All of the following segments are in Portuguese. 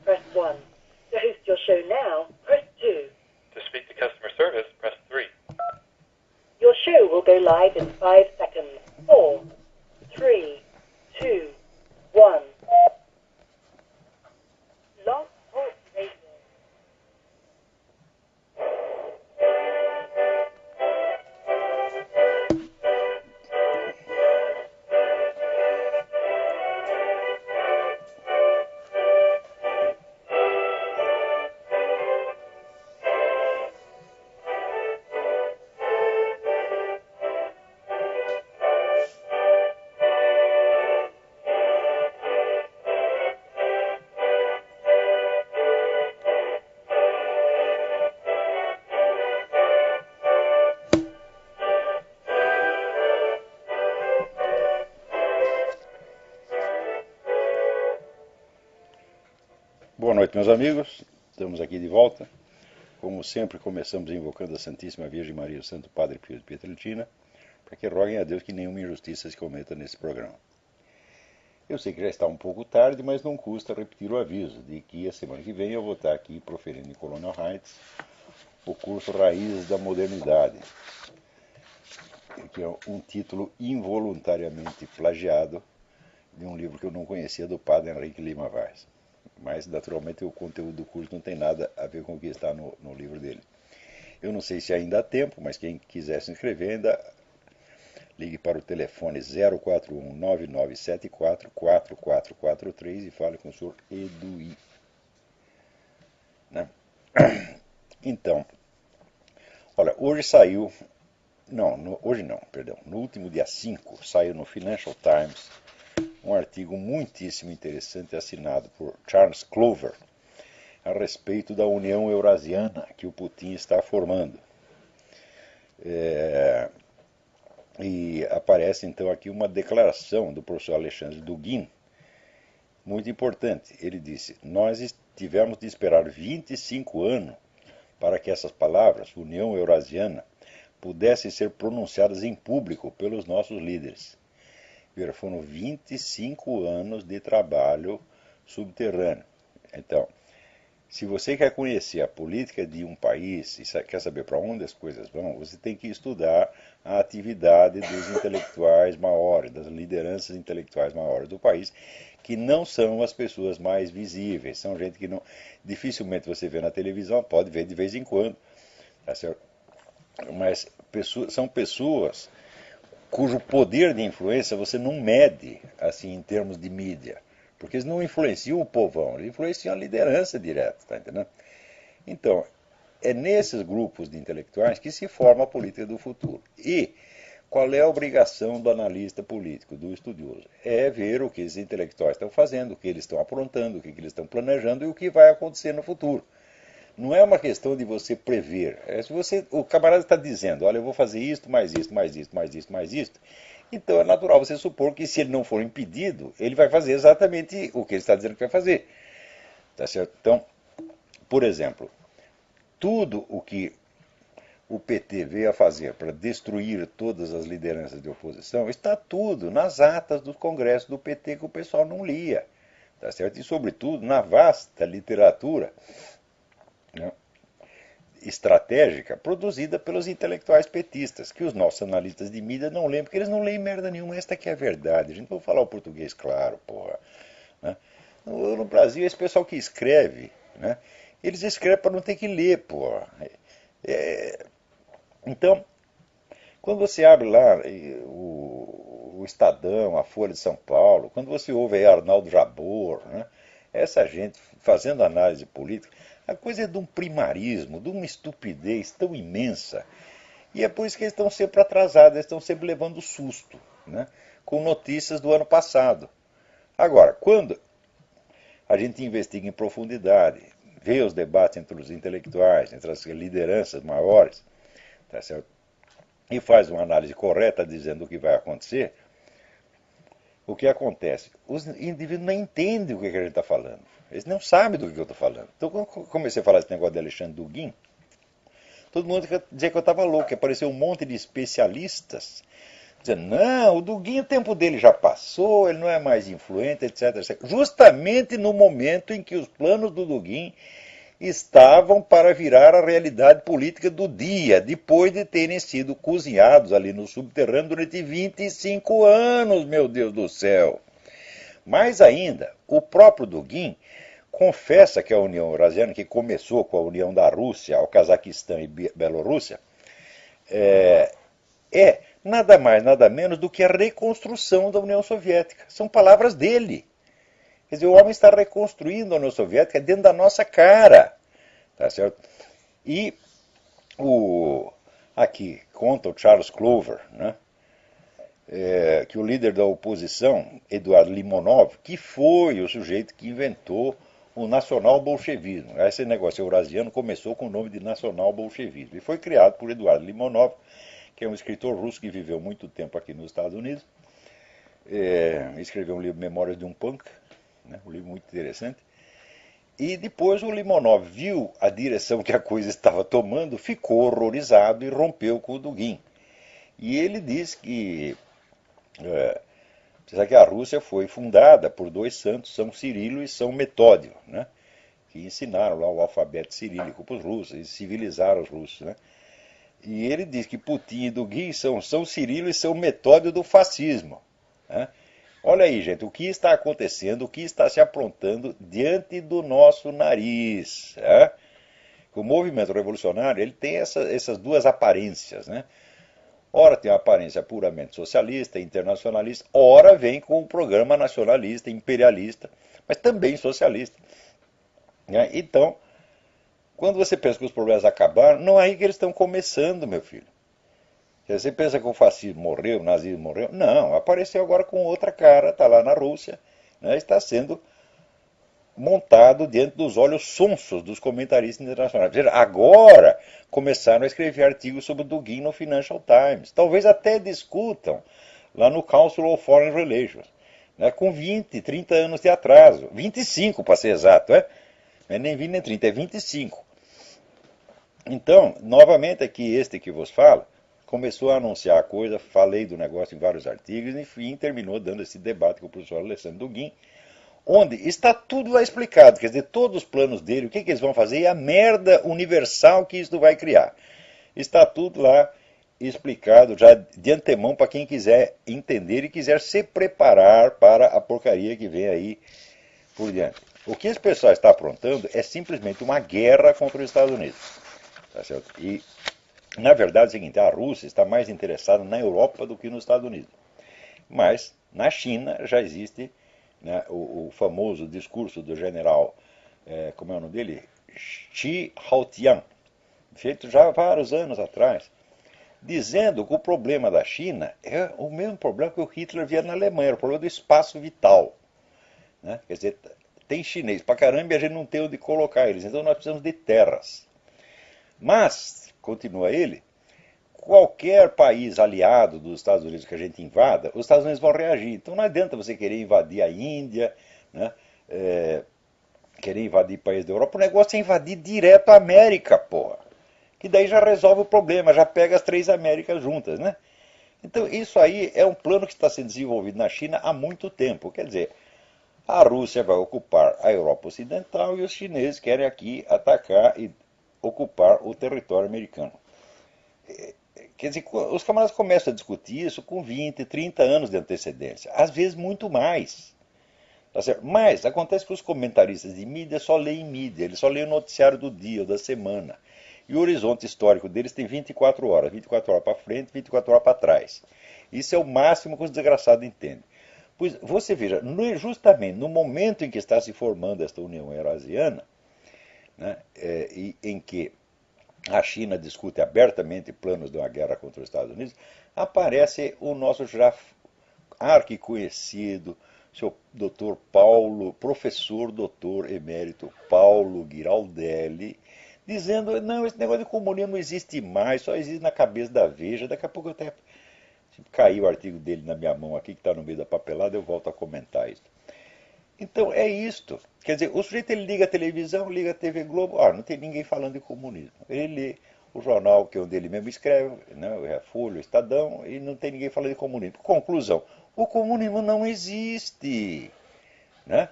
press 1. To host your show now, press 2. To speak to customer service, press 3. Your show will go live in 5 seconds. 4, 3, 2, 1. Log Talk Radio. Boa noite, meus amigos. Estamos aqui de volta. Como sempre, começamos invocando a Santíssima Virgem Maria, o Santo Padre Pio de Pietrelcina, para que roguem a Deus que nenhuma injustiça se cometa nesse programa. Eu sei que já está um pouco tarde, mas não custa repetir o aviso de que a semana que vem eu vou estar aqui proferindo em Colonial Heights o curso Raízes da Modernidade, que é um título involuntariamente plagiado de um livro que eu não conhecia, do Padre Henrique Lima Vaz. Mas, naturalmente, o conteúdo do curso não tem nada a ver com o que está no livro dele. Eu não sei se ainda há tempo, mas quem quiser se inscrever, ainda ligue para o telefone 041-9974-4443 e fale com o senhor Eduí. Né? Então, olha, hoje saiu... hoje não, perdão. No último dia 5, saiu no Financial Times um artigo muitíssimo interessante assinado por Charles Clover a respeito da União Eurasiana que o Putin está formando. E aparece então aqui uma declaração do professor Alexandre Dugin, muito importante. Ele disse: nós tivemos de esperar 25 anos para que essas palavras, União Eurasiana, pudessem ser pronunciadas em público pelos nossos líderes. Foram 25 anos de trabalho subterrâneo. Então, se você quer conhecer a política de um país e quer saber para onde as coisas vão, você tem que estudar a atividade dos intelectuais maiores, das lideranças intelectuais maiores do país, que não são as pessoas mais visíveis. São gente que não, dificilmente você vê na televisão, pode ver de vez em quando, tá certo? Mas são pessoas cujo poder de influência você não mede assim em termos de mídia, porque eles não influenciam o povão, eles influenciam a liderança direta, tá entendendo? Então, é nesses grupos de intelectuais que se forma a política do futuro. E qual é a obrigação do analista político, do estudioso? É ver o que esses intelectuais estão fazendo, o que eles estão aprontando, o que eles estão planejando e o que vai acontecer no futuro. Não é uma questão de você prever. Se o camarada está dizendo, olha, eu vou fazer isto, mais isto, mais isto, mais isto, mais isto, então é natural você supor que, se ele não for impedido, ele vai fazer exatamente o que ele está dizendo que vai fazer. Tá certo? Então, por exemplo, tudo o que o PT veio a fazer para destruir todas as lideranças de oposição está tudo nas atas do congresso do PT que o pessoal não lia. Tá certo? E, sobretudo, na vasta literatura, né, estratégica produzida pelos intelectuais petistas, que os nossos analistas de mídia não leem, porque eles não leem merda nenhuma. Esta que é a verdade. A gente vai falar o português claro, porra. Né? No Brasil, esse pessoal que escreve, né, eles escrevem para não ter que ler, porra. Então, quando você abre lá o Estadão, a Folha de São Paulo, quando você ouve aí Arnaldo Jabor, né, essa gente fazendo análise política, a coisa é de um primarismo, de uma estupidez tão imensa. E é por isso que eles estão sempre atrasados, eles estão sempre levando susto, né, com notícias do ano passado. Agora, quando a gente investiga em profundidade, vê os debates entre os intelectuais, entre as lideranças maiores, tá certo? E faz uma análise correta dizendo o que vai acontecer, o que acontece? Os indivíduos não entendem o que a gente está falando. Eles não sabem do que eu estou falando. Então, quando eu comecei a falar esse negócio de Alexandre Dugin, todo mundo dizia que eu estava louco, que apareceu um monte de especialistas, dizendo, não, o Dugin, o tempo dele já passou, ele não é mais influente, etc, etc. Justamente no momento em que os planos do Dugin estavam para virar a realidade política do dia, depois de terem sido cozinhados ali no subterrâneo durante 25 anos, meu Deus do céu. Mais ainda, o próprio Dugin confessa que a União Eurasiana, que começou com a união da Rússia ao Cazaquistão e Bielorrússia, é nada mais, nada menos do que a reconstrução da União Soviética. São palavras dele. Quer dizer, o homem está reconstruindo a União Soviética dentro da nossa cara. Tá certo? E aqui conta o Charles Clover, né? Que o líder da oposição, Eduardo Limonov, que foi o sujeito que inventou o nacional-bolchevismo. Esse negócio eurasiano começou com o nome de nacional-bolchevismo e foi criado por Eduardo Limonov, que é um escritor russo que viveu muito tempo aqui nos Estados Unidos. Escreveu um livro, Memórias de um Punk, né? Um livro muito interessante. E depois o Limonov viu a direção que a coisa estava tomando, ficou horrorizado e rompeu com o Dugin. E ele diz que que a Rússia foi fundada por dois santos, São Cirilo e São Metódio, né? Que ensinaram lá o alfabeto cirílico para os russos, e civilizaram os russos. Né? E ele diz que Putin e Dugin são São Cirilo e São Metódio do fascismo. Né? Olha aí, gente, o que está acontecendo, o que está se aprontando diante do nosso nariz. Né? O movimento revolucionário ele tem essas duas aparências. Né? Ora tem uma aparência puramente socialista, internacionalista, ora vem com um programa nacionalista, imperialista, mas também socialista. Né? Então, quando você pensa que os problemas acabaram, não é aí que eles estão começando, meu filho. Você pensa que o fascismo morreu, o nazismo morreu? Não, apareceu agora com outra cara, está lá na Rússia, né? Está sendo montado diante dos olhos sonsos dos comentaristas internacionais. Veja, agora começaram a escrever artigos sobre o Dugin no Financial Times. Talvez até discutam lá no Council of Foreign Relations, né? Com 20, 30 anos de atraso. 25 para ser exato, é? Não é nem 20 nem 30, é 25. Então, novamente aqui este que vos falo, começou a anunciar a coisa, falei do negócio em vários artigos, e enfim, terminou dando esse debate com o professor Alessandro Dugin, onde está tudo lá explicado, quer dizer, todos os planos dele, o que eles vão fazer e a merda universal que isso vai criar. Está tudo lá explicado já de antemão para quem quiser entender e quiser se preparar para a porcaria que vem aí por diante. O que esse pessoal está aprontando é simplesmente uma guerra contra os Estados Unidos. Tá certo? E, na verdade, é o seguinte, a Rússia está mais interessada na Europa do que nos Estados Unidos. Mas, na China, já existe, né, o famoso discurso do general, como é o nome dele? Xi Haotian, feito já há vários anos atrás, dizendo que o problema da China é o mesmo problema que o Hitler via na Alemanha, o problema do espaço vital. Né? Quer dizer, tem chinês pra caramba e a gente não tem onde colocar eles, então nós precisamos de terras. Mas, continua ele, qualquer país aliado dos Estados Unidos que a gente invada, os Estados Unidos vão reagir. Então não adianta você querer invadir a Índia, né? Querer invadir países da Europa. O negócio é invadir direto a América, porra. Que daí já resolve o problema, já pega as três Américas juntas, né? Então isso aí é um plano que está sendo desenvolvido na China há muito tempo. Quer dizer, a Rússia vai ocupar a Europa Ocidental e os chineses querem aqui atacar e ocupar o território americano. Quer dizer, os camaradas começam a discutir isso com 20, 30 anos de antecedência, às vezes muito mais. Tá certo? Mas acontece que os comentaristas de mídia só leem mídia, eles só leem o noticiário do dia ou da semana. E o horizonte histórico deles tem 24 horas para frente, 24 horas para trás. Isso é o máximo que os desgraçados entendem. Pois você veja, justamente no momento em que está se formando esta União Eurasiana, né, em que a China discute abertamente planos de uma guerra contra os Estados Unidos, aparece o nosso já arquiconhecido, seu doutor Paulo, professor doutor emérito Paulo Giraldelli, dizendo, não, esse negócio de comunismo não existe mais, só existe na cabeça da Veja. Daqui a pouco até caiu o artigo dele na minha mão aqui, que está no meio da papelada, eu volto a comentar isso. Então é isto. Quer dizer, o sujeito ele liga a televisão, liga a TV Globo, não tem ninguém falando de comunismo. Ele lê o jornal que é onde ele mesmo escreve, né, é a Folha, o Estadão, e não tem ninguém falando de comunismo. Conclusão, o comunismo não existe. Né?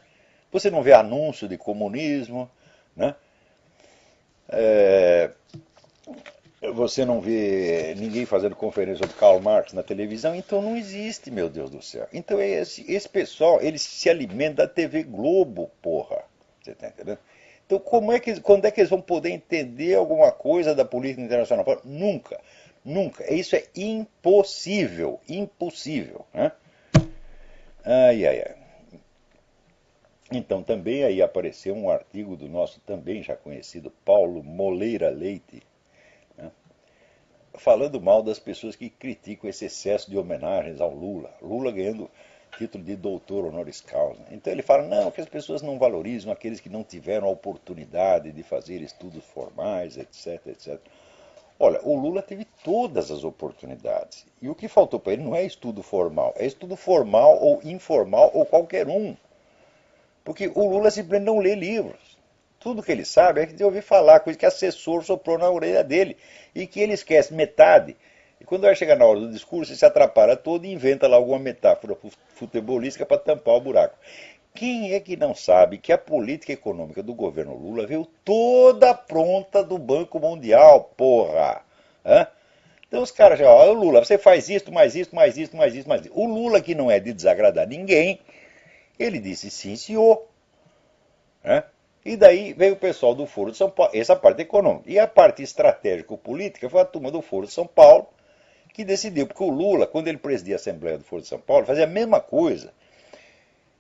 Você não vê anúncio de comunismo, né? É, você não vê ninguém fazendo conferência sobre Karl Marx na televisão, então não existe, meu Deus do céu. Então esse pessoal, eles se alimentam da TV Globo, porra. Você tá entendendo? Então quando é que eles vão poder entender alguma coisa da política internacional? Nunca, nunca. Isso é impossível, impossível. Né? Ai, ai, ai. Então também aí apareceu um artigo do nosso também já conhecido Paulo Moleira Leite, né, falando mal das pessoas que criticam esse excesso de homenagens ao Lula. Lula ganhando título de doutor honoris causa. Então ele fala, não, que as pessoas não valorizam aqueles que não tiveram a oportunidade de fazer estudos formais, etc, etc. Olha, o Lula teve todas as oportunidades. E o que faltou para ele não é estudo formal, é estudo formal ou informal ou qualquer um. Porque o Lula simplesmente não lê livros. Tudo que ele sabe é de ouvir falar, coisa que assessor soprou na orelha dele. E que ele esquece metade. E quando vai chegar na hora do discurso, ele se atrapalha todo e inventa lá alguma metáfora futebolística para tampar o buraco. Quem é que não sabe que a política econômica do governo Lula veio toda pronta do Banco Mundial, porra? Hã? Então os caras já, ó, Lula, você faz isso, mais isso, mais isso, mais isso, mais isso. O Lula, que não é de desagradar ninguém, ele disse sim, senhor. Né? E daí veio o pessoal do Foro de São Paulo, essa parte econômica. E a parte estratégico-política foi a turma do Foro de São Paulo que decidiu, porque o Lula, quando ele presidia a Assembleia do Foro de São Paulo, fazia a mesma coisa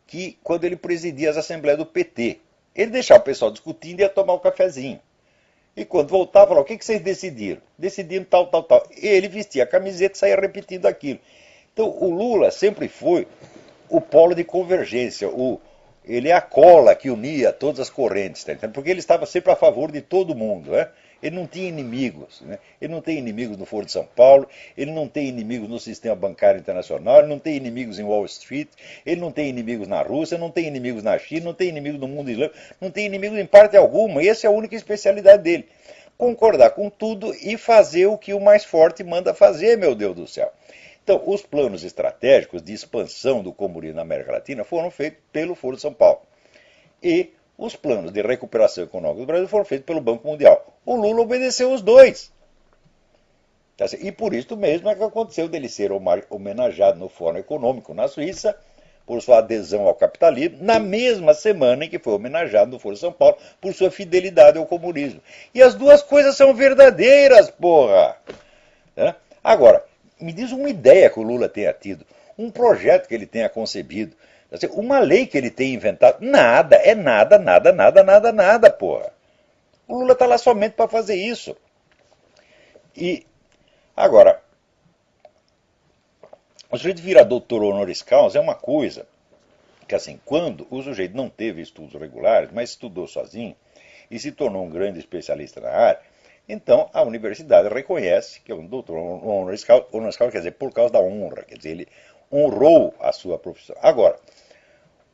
que quando ele presidia as Assembleias do PT. Ele deixava o pessoal discutindo e ia tomar um cafezinho. E quando voltava, falava, o que vocês decidiram? Decidiram tal, tal, tal. E ele vestia a camiseta e saía repetindo aquilo. Então o Lula sempre foi o polo de convergência, ele é a cola que unia todas as correntes, tá entendendo? Porque ele estava sempre a favor de todo mundo. Né? Ele não tinha inimigos. Né? Ele não tem inimigos no Foro de São Paulo, ele não tem inimigos no sistema bancário internacional, ele não tem inimigos em Wall Street, ele não tem inimigos na Rússia, não tem inimigos na China, não tem inimigos no mundo islâmico, não tem inimigos em parte alguma. Essa é a única especialidade dele. Concordar com tudo e fazer o que o mais forte manda fazer, meu Deus do céu. Então, os planos estratégicos de expansão do comunismo na América Latina foram feitos pelo Foro de São Paulo. E os planos de recuperação econômica do Brasil foram feitos pelo Banco Mundial. O Lula obedeceu os dois. E por isso mesmo é que aconteceu dele ser homenageado no Fórum Econômico na Suíça, por sua adesão ao capitalismo, na mesma semana em que foi homenageado no Foro de São Paulo por sua fidelidade ao comunismo. E as duas coisas são verdadeiras, porra! Agora, me diz uma ideia que o Lula tenha tido, um projeto que ele tenha concebido, uma lei que ele tenha inventado. Nada, é nada, nada, nada, nada, nada, porra. O Lula está lá somente para fazer isso. E, agora, o sujeito vira doutor honoris causa é uma coisa que, assim, quando o sujeito não teve estudos regulares, mas estudou sozinho e se tornou um grande especialista na área, então a universidade reconhece que é um doutor honoris causa, quer dizer, por causa da honra, quer dizer, ele honrou a sua profissão. Agora,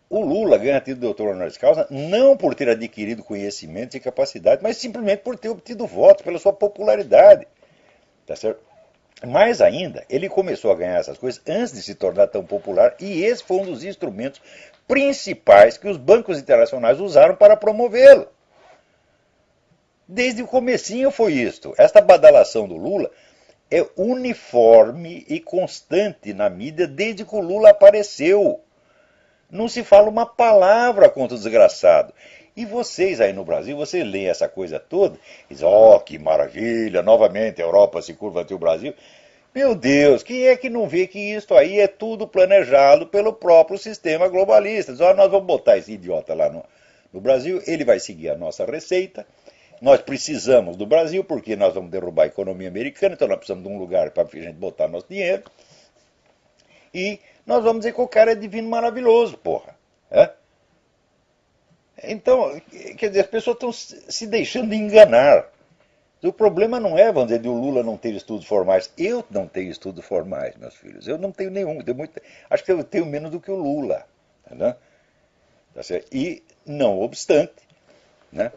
o Lula ganha título de doutor honoris causa não por ter adquirido conhecimento e capacidade, mas simplesmente por ter obtido votos, pela sua popularidade. Tá certo? Mais ainda, ele começou a ganhar essas coisas antes de se tornar tão popular, e esse foi um dos instrumentos principais que os bancos internacionais usaram para promovê-lo. Desde o comecinho foi isto. Esta badalação do Lula é uniforme e constante na mídia desde que o Lula apareceu. Não se fala uma palavra contra o desgraçado. E vocês aí no Brasil, vocês leem essa coisa toda e dizem, oh, que maravilha, novamente a Europa se curva ante o Brasil. Meu Deus, quem é que não vê que isso aí é tudo planejado pelo próprio sistema globalista? Diz, oh, nós vamos botar esse idiota lá no Brasil, ele vai seguir a nossa receita. Nós precisamos do Brasil, porque nós vamos derrubar a economia americana, então nós precisamos de um lugar para a gente botar nosso dinheiro. E nós vamos dizer que o cara é divino maravilhoso, porra. É? Então, quer dizer, as pessoas estão se deixando de enganar. O problema não é, vamos dizer, de o Lula não ter estudos formais. Eu não tenho estudos formais, meus filhos. Eu não tenho nenhum. Acho que eu tenho menos do que o Lula. Né? Tá certo? E, não obstante, né?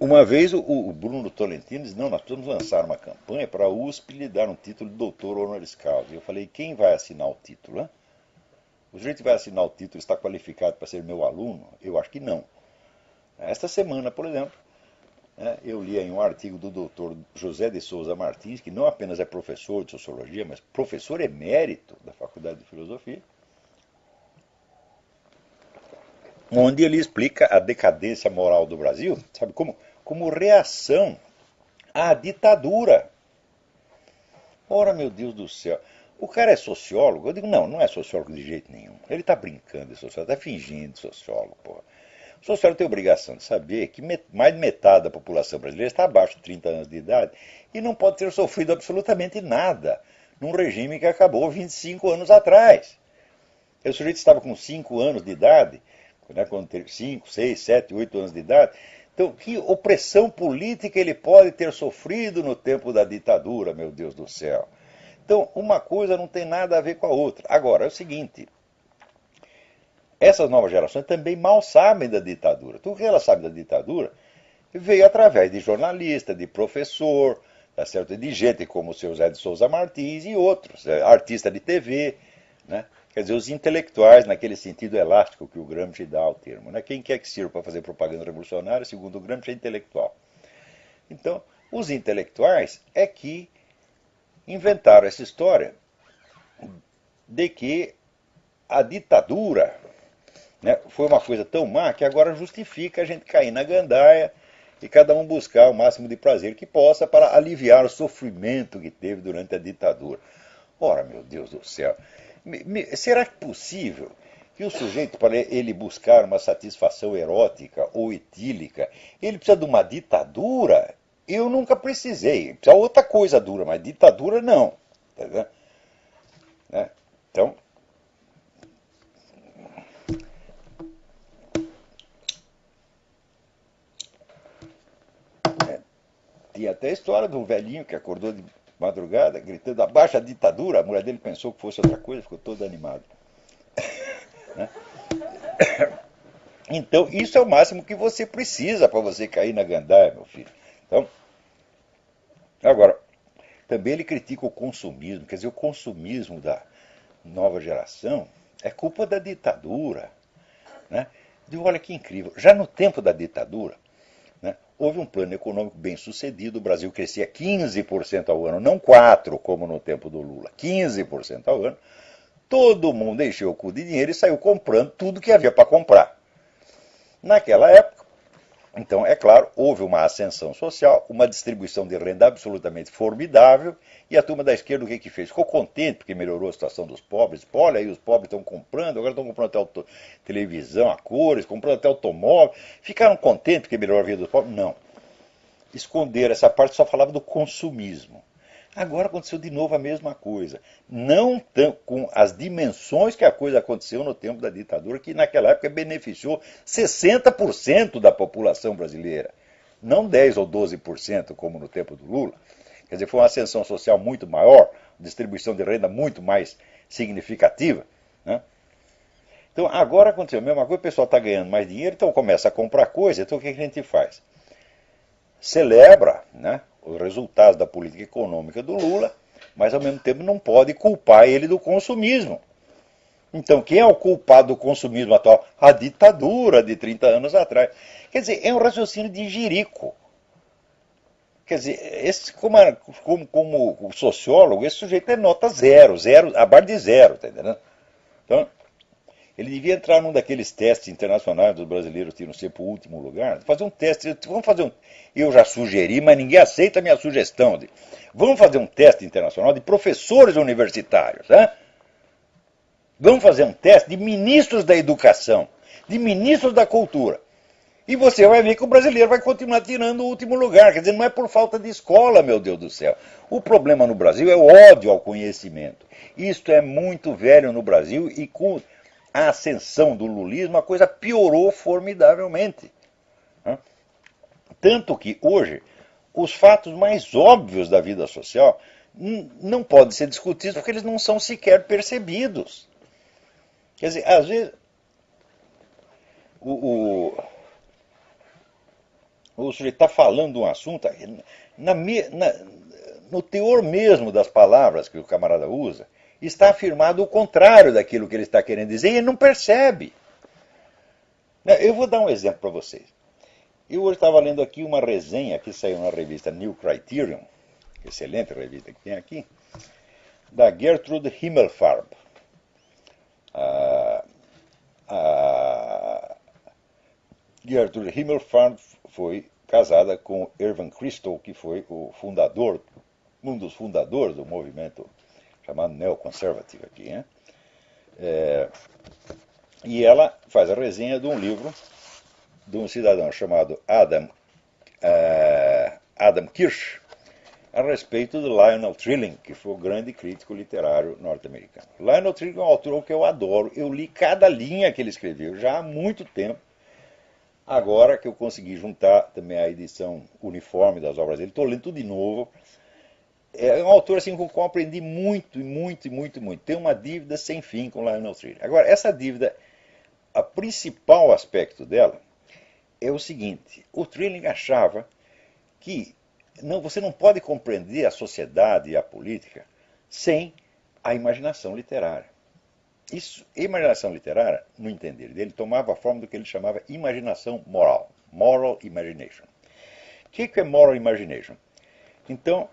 Uma vez o Bruno Tolentino disse, não, nós precisamos lançar uma campanha para a USP lhe dar um título de doutor honoris causa. E eu falei, quem vai assinar o título? Hein? O sujeito que vai assinar o título está qualificado para ser meu aluno? Eu acho que não. Esta semana, por exemplo, eu li em um artigo do doutor José de Souza Martins, que não apenas é professor de sociologia, mas professor emérito da Faculdade de Filosofia, onde ele explica a decadência moral do Brasil, sabe, como reação à ditadura. Ora, meu Deus do céu, o cara é sociólogo? Eu digo, não, não é sociólogo de jeito nenhum. Ele está brincando de sociólogo, está fingindo de sociólogo, porra. O sociólogo tem a obrigação de saber que mais de metade da população brasileira está abaixo de 30 anos de idade e não pode ter sofrido absolutamente nada num regime que acabou 25 anos atrás. O sujeito estava com 5 anos de idade, quando teve 5, 6, 7, 8 anos de idade. Então, que opressão política ele pode ter sofrido no tempo da ditadura, meu Deus do céu? Então, uma coisa não tem nada a ver com a outra. Agora, é o seguinte, essas novas gerações também mal sabem da ditadura. Tudo que elas sabem da ditadura veio através de jornalista, de professor, tá certo? De gente como o seu Zé de Souza Martins e outros, artista de TV, né? Quer dizer, os intelectuais, naquele sentido elástico que o Gramsci dá ao termo. Né? Quem quer que sirva para fazer propaganda revolucionária, segundo o Gramsci, é intelectual. Então, os intelectuais é que inventaram essa história de que a ditadura, né, foi uma coisa tão má que agora justifica a gente cair na gandaia e cada um buscar o máximo de prazer que possa para aliviar o sofrimento que teve durante a ditadura. Ora, meu Deus do céu, será que é possível que o sujeito, para ele buscar uma satisfação erótica ou etílica, ele precisa de uma ditadura? Eu nunca precisei. Precisa outra coisa dura, mas ditadura não. Entendeu? Então, tinha até a história do velhinho que acordou de madrugada gritando abaixo a ditadura. A mulher dele pensou que fosse outra coisa, ficou todo animado. Né? Então, isso é o máximo que você precisa para você cair na gandaia, meu filho. Então, agora, também ele critica o consumismo. Quer dizer, o consumismo da nova geração é culpa da ditadura. Né? Digo, olha que incrível. Já no tempo da ditadura, né, houve um plano econômico bem sucedido. O Brasil crescia 15% ao ano, não 4% como no tempo do Lula. 15% ao ano. Todo mundo encheu o cu de dinheiro e saiu comprando tudo que havia para comprar. Naquela época, então, é claro, houve uma ascensão social, uma distribuição de renda absolutamente formidável, e a turma da esquerda o que fez? Ficou contente porque melhorou a situação dos pobres. Pô, olha aí, os pobres estão comprando, agora estão comprando até televisão a cores, comprando até automóvel. Ficaram contentes porque melhorou a vida dos pobres? Não. Esconderam essa parte, só falava do consumismo. Agora aconteceu de novo a mesma coisa. Não com as dimensões que a coisa aconteceu no tempo da ditadura, que naquela época beneficiou 60% da população brasileira. Não 10 ou 12% como no tempo do Lula. Quer dizer, foi uma ascensão social muito maior, distribuição de renda muito mais significativa. Né? Então agora aconteceu a mesma coisa, o pessoal está ganhando mais dinheiro, então começa a comprar coisa, então o que a gente faz? Celebra, né, os resultados da política econômica do Lula, mas ao mesmo tempo não pode culpar ele do consumismo. Então, quem é o culpado do consumismo atual? A ditadura de 30 anos atrás. Quer dizer, é um raciocínio de jirico. Quer dizer, como sociólogo, esse sujeito é nota zero, abaixo de zero, tá entendendo? Então, ele devia entrar num daqueles testes internacionais dos brasileiros que não ser para o último lugar. Fazer um teste. Vamos fazer um. Eu já sugeri, mas ninguém aceita a minha sugestão. Vamos fazer um teste internacional de professores universitários. Né? Vamos fazer um teste de ministros da educação, de ministros da cultura. E você vai ver que o brasileiro vai continuar tirando o último lugar. Quer dizer, não é por falta de escola, meu Deus do céu. O problema no Brasil é o ódio ao conhecimento. Isto é muito velho no Brasil e com a ascensão do lulismo, a coisa piorou formidavelmente. Tanto que hoje, os fatos mais óbvios da vida social não podem ser discutidos porque eles não são sequer percebidos. Quer dizer, às vezes, o sujeito está falando de um assunto, no teor mesmo das palavras que o camarada usa, está afirmado o contrário daquilo que ele está querendo dizer e ele não percebe. Eu vou dar um exemplo para vocês. Eu hoje estava lendo aqui uma resenha que saiu na revista New Criterion, excelente revista que tem aqui, da Gertrude Himmelfarb. A Gertrude Himmelfarb foi casada com Irving Kristol, que foi o fundador, um dos fundadores do movimento chamado neoconservative aqui, né? E ela faz a resenha de um livro de um cidadão chamado Adam Kirsch, a respeito de Lionel Trilling, que foi o grande crítico literário norte-americano. Lionel Trilling é um autor que eu adoro, eu li cada linha que ele escreveu já há muito tempo, agora que eu consegui juntar também a edição uniforme das obras dele, estou lendo tudo de novo. É um autor assim, com o qual aprendi muito. Tem uma dívida sem fim com Lionel Trilling. Agora, essa dívida, o principal aspecto dela é o seguinte: o Trilling achava que você não pode compreender a sociedade e a política sem a imaginação literária. Isso, imaginação literária, no entender dele, tomava a forma do que ele chamava imaginação moral, moral imagination. O que é moral imagination? Então,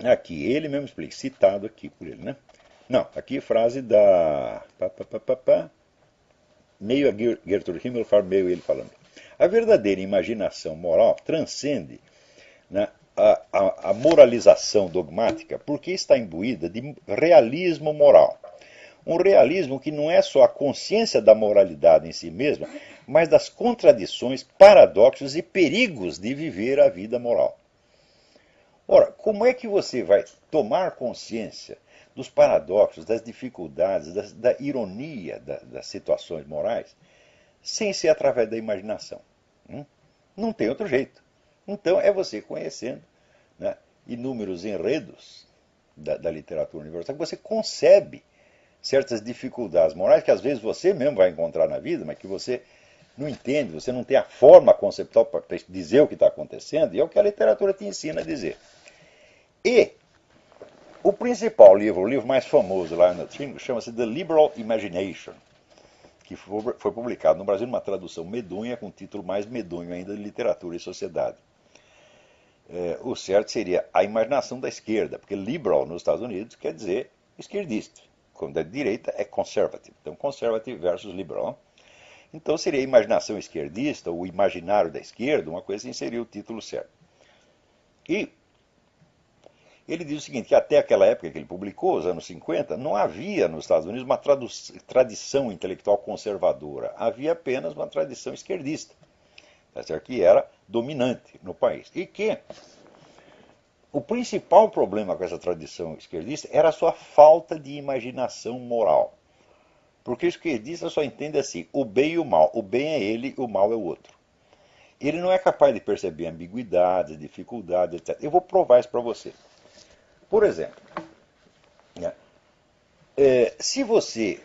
aqui, ele mesmo explica, citado aqui por ele, né? Não, aqui frase da... meio a Gertrude Himmelfarb, meio ele falando. A verdadeira imaginação moral transcende, né, a moralização dogmática porque está imbuída de realismo moral. Um realismo que não é só a consciência da moralidade em si mesma, mas das contradições, paradoxos e perigos de viver a vida moral. Ora, como é que você vai tomar consciência dos paradoxos, das dificuldades, da ironia das situações morais, sem ser através da imaginação? Não tem outro jeito. Então, é você conhecendo, né, inúmeros enredos da literatura universal, que você concebe certas dificuldades morais que às vezes você mesmo vai encontrar na vida, mas que você não entende, você não tem a forma conceptual para dizer o que está acontecendo, e é o que a literatura te ensina a dizer. E o principal livro, o livro mais famoso lá no Trilling, chama-se The Liberal Imagination, que foi publicado no Brasil numa tradução medonha, com um título mais medonho ainda de Literatura e Sociedade. O certo seria a imaginação da esquerda, porque liberal nos Estados Unidos quer dizer esquerdista. Quando é de direita é conservative. Então, conservative versus liberal. Então, seria a imaginação esquerdista, o imaginário da esquerda, uma coisa assim seria o título certo. E ele diz o seguinte, que até aquela época que ele publicou, os anos 50, não havia nos Estados Unidos uma tradição intelectual conservadora. Havia apenas uma tradição esquerdista, que era dominante no país. E que o principal problema com essa tradição esquerdista era a sua falta de imaginação moral. Porque o esquerdista só entende assim, o bem e o mal. O bem é ele, o mal é o outro. Ele não é capaz de perceber ambiguidades, dificuldades, etc. Eu vou provar isso para você. Por exemplo, né, se você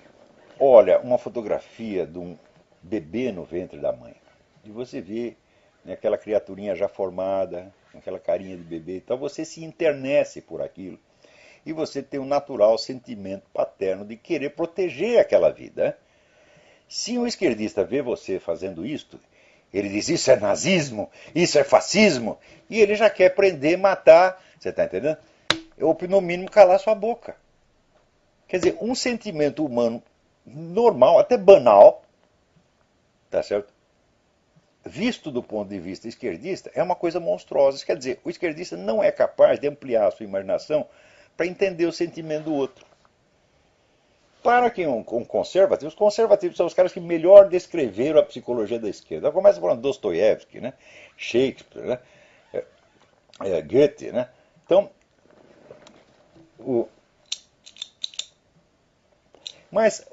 olha uma fotografia de um bebê no ventre da mãe, e você vê, né, aquela criaturinha já formada, aquela carinha de bebê, então você se internece por aquilo. E você tem um natural sentimento paterno de querer proteger aquela vida. Se um esquerdista vê você fazendo isto, ele diz, isso é nazismo, isso é fascismo, e ele já quer prender, matar, você está entendendo? Ou, no mínimo, calar sua boca. Quer dizer, um sentimento humano normal, até banal, tá certo? Visto do ponto de vista esquerdista, é uma coisa monstruosa. Quer dizer, o esquerdista não é capaz de ampliar a sua imaginação para entender o sentimento do outro. Claro que os conservativos são os caras que melhor descreveram a psicologia da esquerda. Começa falando Dostoiévski, né? Shakespeare, né? Goethe, né? Então, mas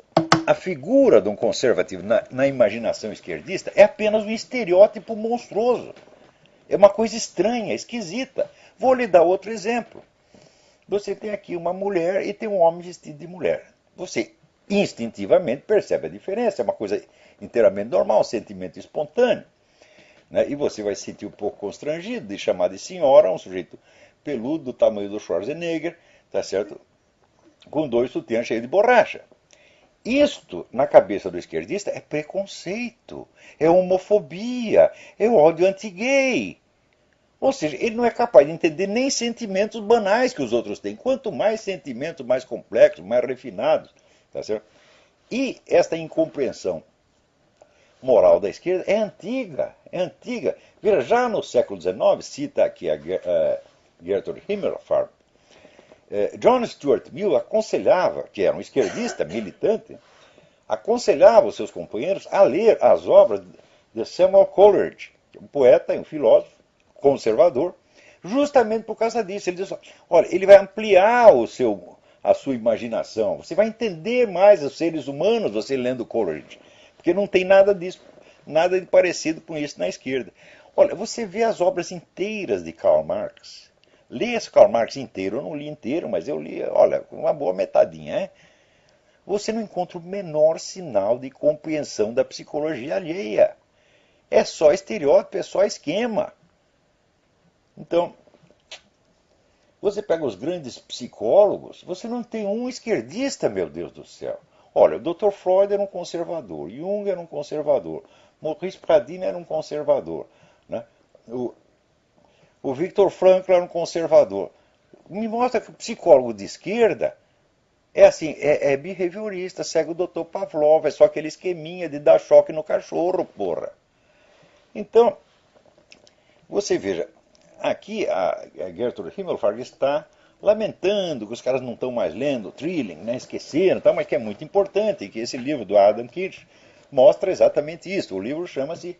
a figura de um conservativo na imaginação esquerdista é apenas um estereótipo monstruoso. É uma coisa estranha, esquisita. Vou lhe dar outro exemplo. Você tem aqui uma mulher e tem um homem vestido de mulher. Você instintivamente percebe a diferença, é uma coisa inteiramente normal, um sentimento espontâneo. né? E você vai se sentir um pouco constrangido de chamar de senhora um sujeito peludo do tamanho do Schwarzenegger, tá certo? Com 2 sutiãs cheios de borracha. Isto, na cabeça do esquerdista, é preconceito, é homofobia, é ódio anti-gay. Ou seja, ele não é capaz de entender nem sentimentos banais que os outros têm. Quanto mais sentimentos mais complexos, mais refinados, tá certo? E esta incompreensão moral da esquerda é antiga, é antiga. Veja, já no século XIX, cita aqui a Gertrude Himmelfarb, John Stuart Mill aconselhava, que era um esquerdista militante, aconselhava os seus companheiros a ler as obras de Samuel Coleridge, um poeta e um filósofo conservador, justamente por causa disso. Ele diz, olha, ele vai ampliar a sua imaginação, você vai entender mais os seres humanos você lendo Coleridge, porque não tem nada disso, nada de parecido com isso na esquerda. Olha, você vê as obras inteiras de Karl Marx. Lê esse Karl Marx inteiro, eu não li inteiro, mas eu li, olha, uma boa metadinha, é? Você não encontra o menor sinal de compreensão da psicologia alheia. É só estereótipo, é só esquema. Então, você pega os grandes psicólogos, você não tem um esquerdista, meu Deus do céu. Olha, o Dr. Freud era um conservador, Jung era um conservador, Maurice Pradine era um conservador, né? O Viktor Frankl era um conservador. Me mostra que o psicólogo de esquerda é assim, é behaviorista, segue o Dr. Pavlov, é só aquele esqueminha de dar choque no cachorro, porra. Então, você veja, aqui a Gertrude Himmelfarb está lamentando que os caras não estão mais lendo Trilling, né, esqueceram, mas que é muito importante, que esse livro do Adam Kirsch mostra exatamente isso. O livro chama-se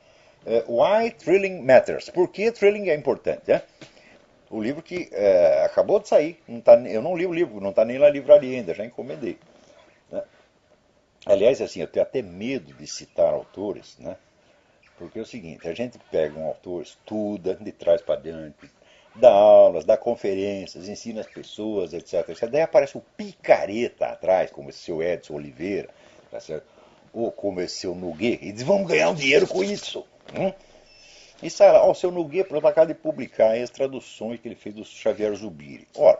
Why Trilling Matters. Por que Trilling é importante? Né? O livro que acabou de sair, eu não li o livro, não está nem na livraria ainda, já encomendei. Né? Aliás, assim, eu tenho até medo de citar autores, né? Porque é o seguinte, a gente pega um autor, estuda de trás para diante, dá aulas, dá conferências, ensina as pessoas, etc, etc. Daí aparece o picareta atrás, como esse seu Edson Oliveira, tá certo? Ou como esse seu Nogueira, e diz, vamos ganhar um dinheiro com isso. E sai lá, o seu Nogueira, por exemplo, acaba de publicar as traduções que ele fez do Xavier Zubiri. Ora,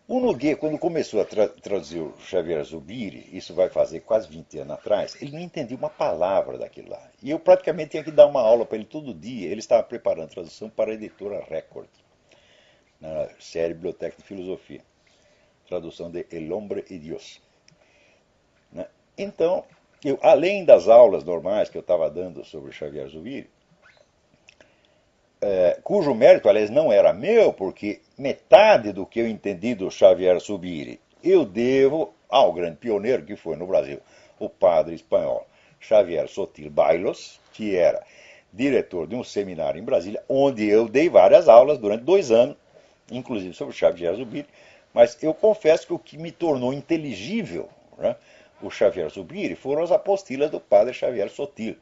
o Nogueira, quando começou a traduzir o Xavier Zubiri, isso vai fazer quase 20 anos atrás, ele não entendia uma palavra daquilo lá. E eu praticamente tinha que dar uma aula para ele todo dia. Ele estava preparando a tradução para a editora Record, na série Biblioteca de Filosofia. Tradução de El Hombre y Dios. Né? Então, além das aulas normais que eu estava dando sobre o Xavier Zubiri, cujo mérito, aliás, não era meu, porque metade do que eu entendi do Xavier Zubiri eu devo ao grande pioneiro que foi no Brasil, o padre espanhol Xavier Sotil Bailos, que era diretor de um seminário em Brasília, onde eu dei várias aulas durante 2 anos, inclusive sobre o Xavier Zubiri, mas eu confesso que o que me tornou inteligível, né, o Xavier Zubiri foram as apostilas do padre Xavier Sotil,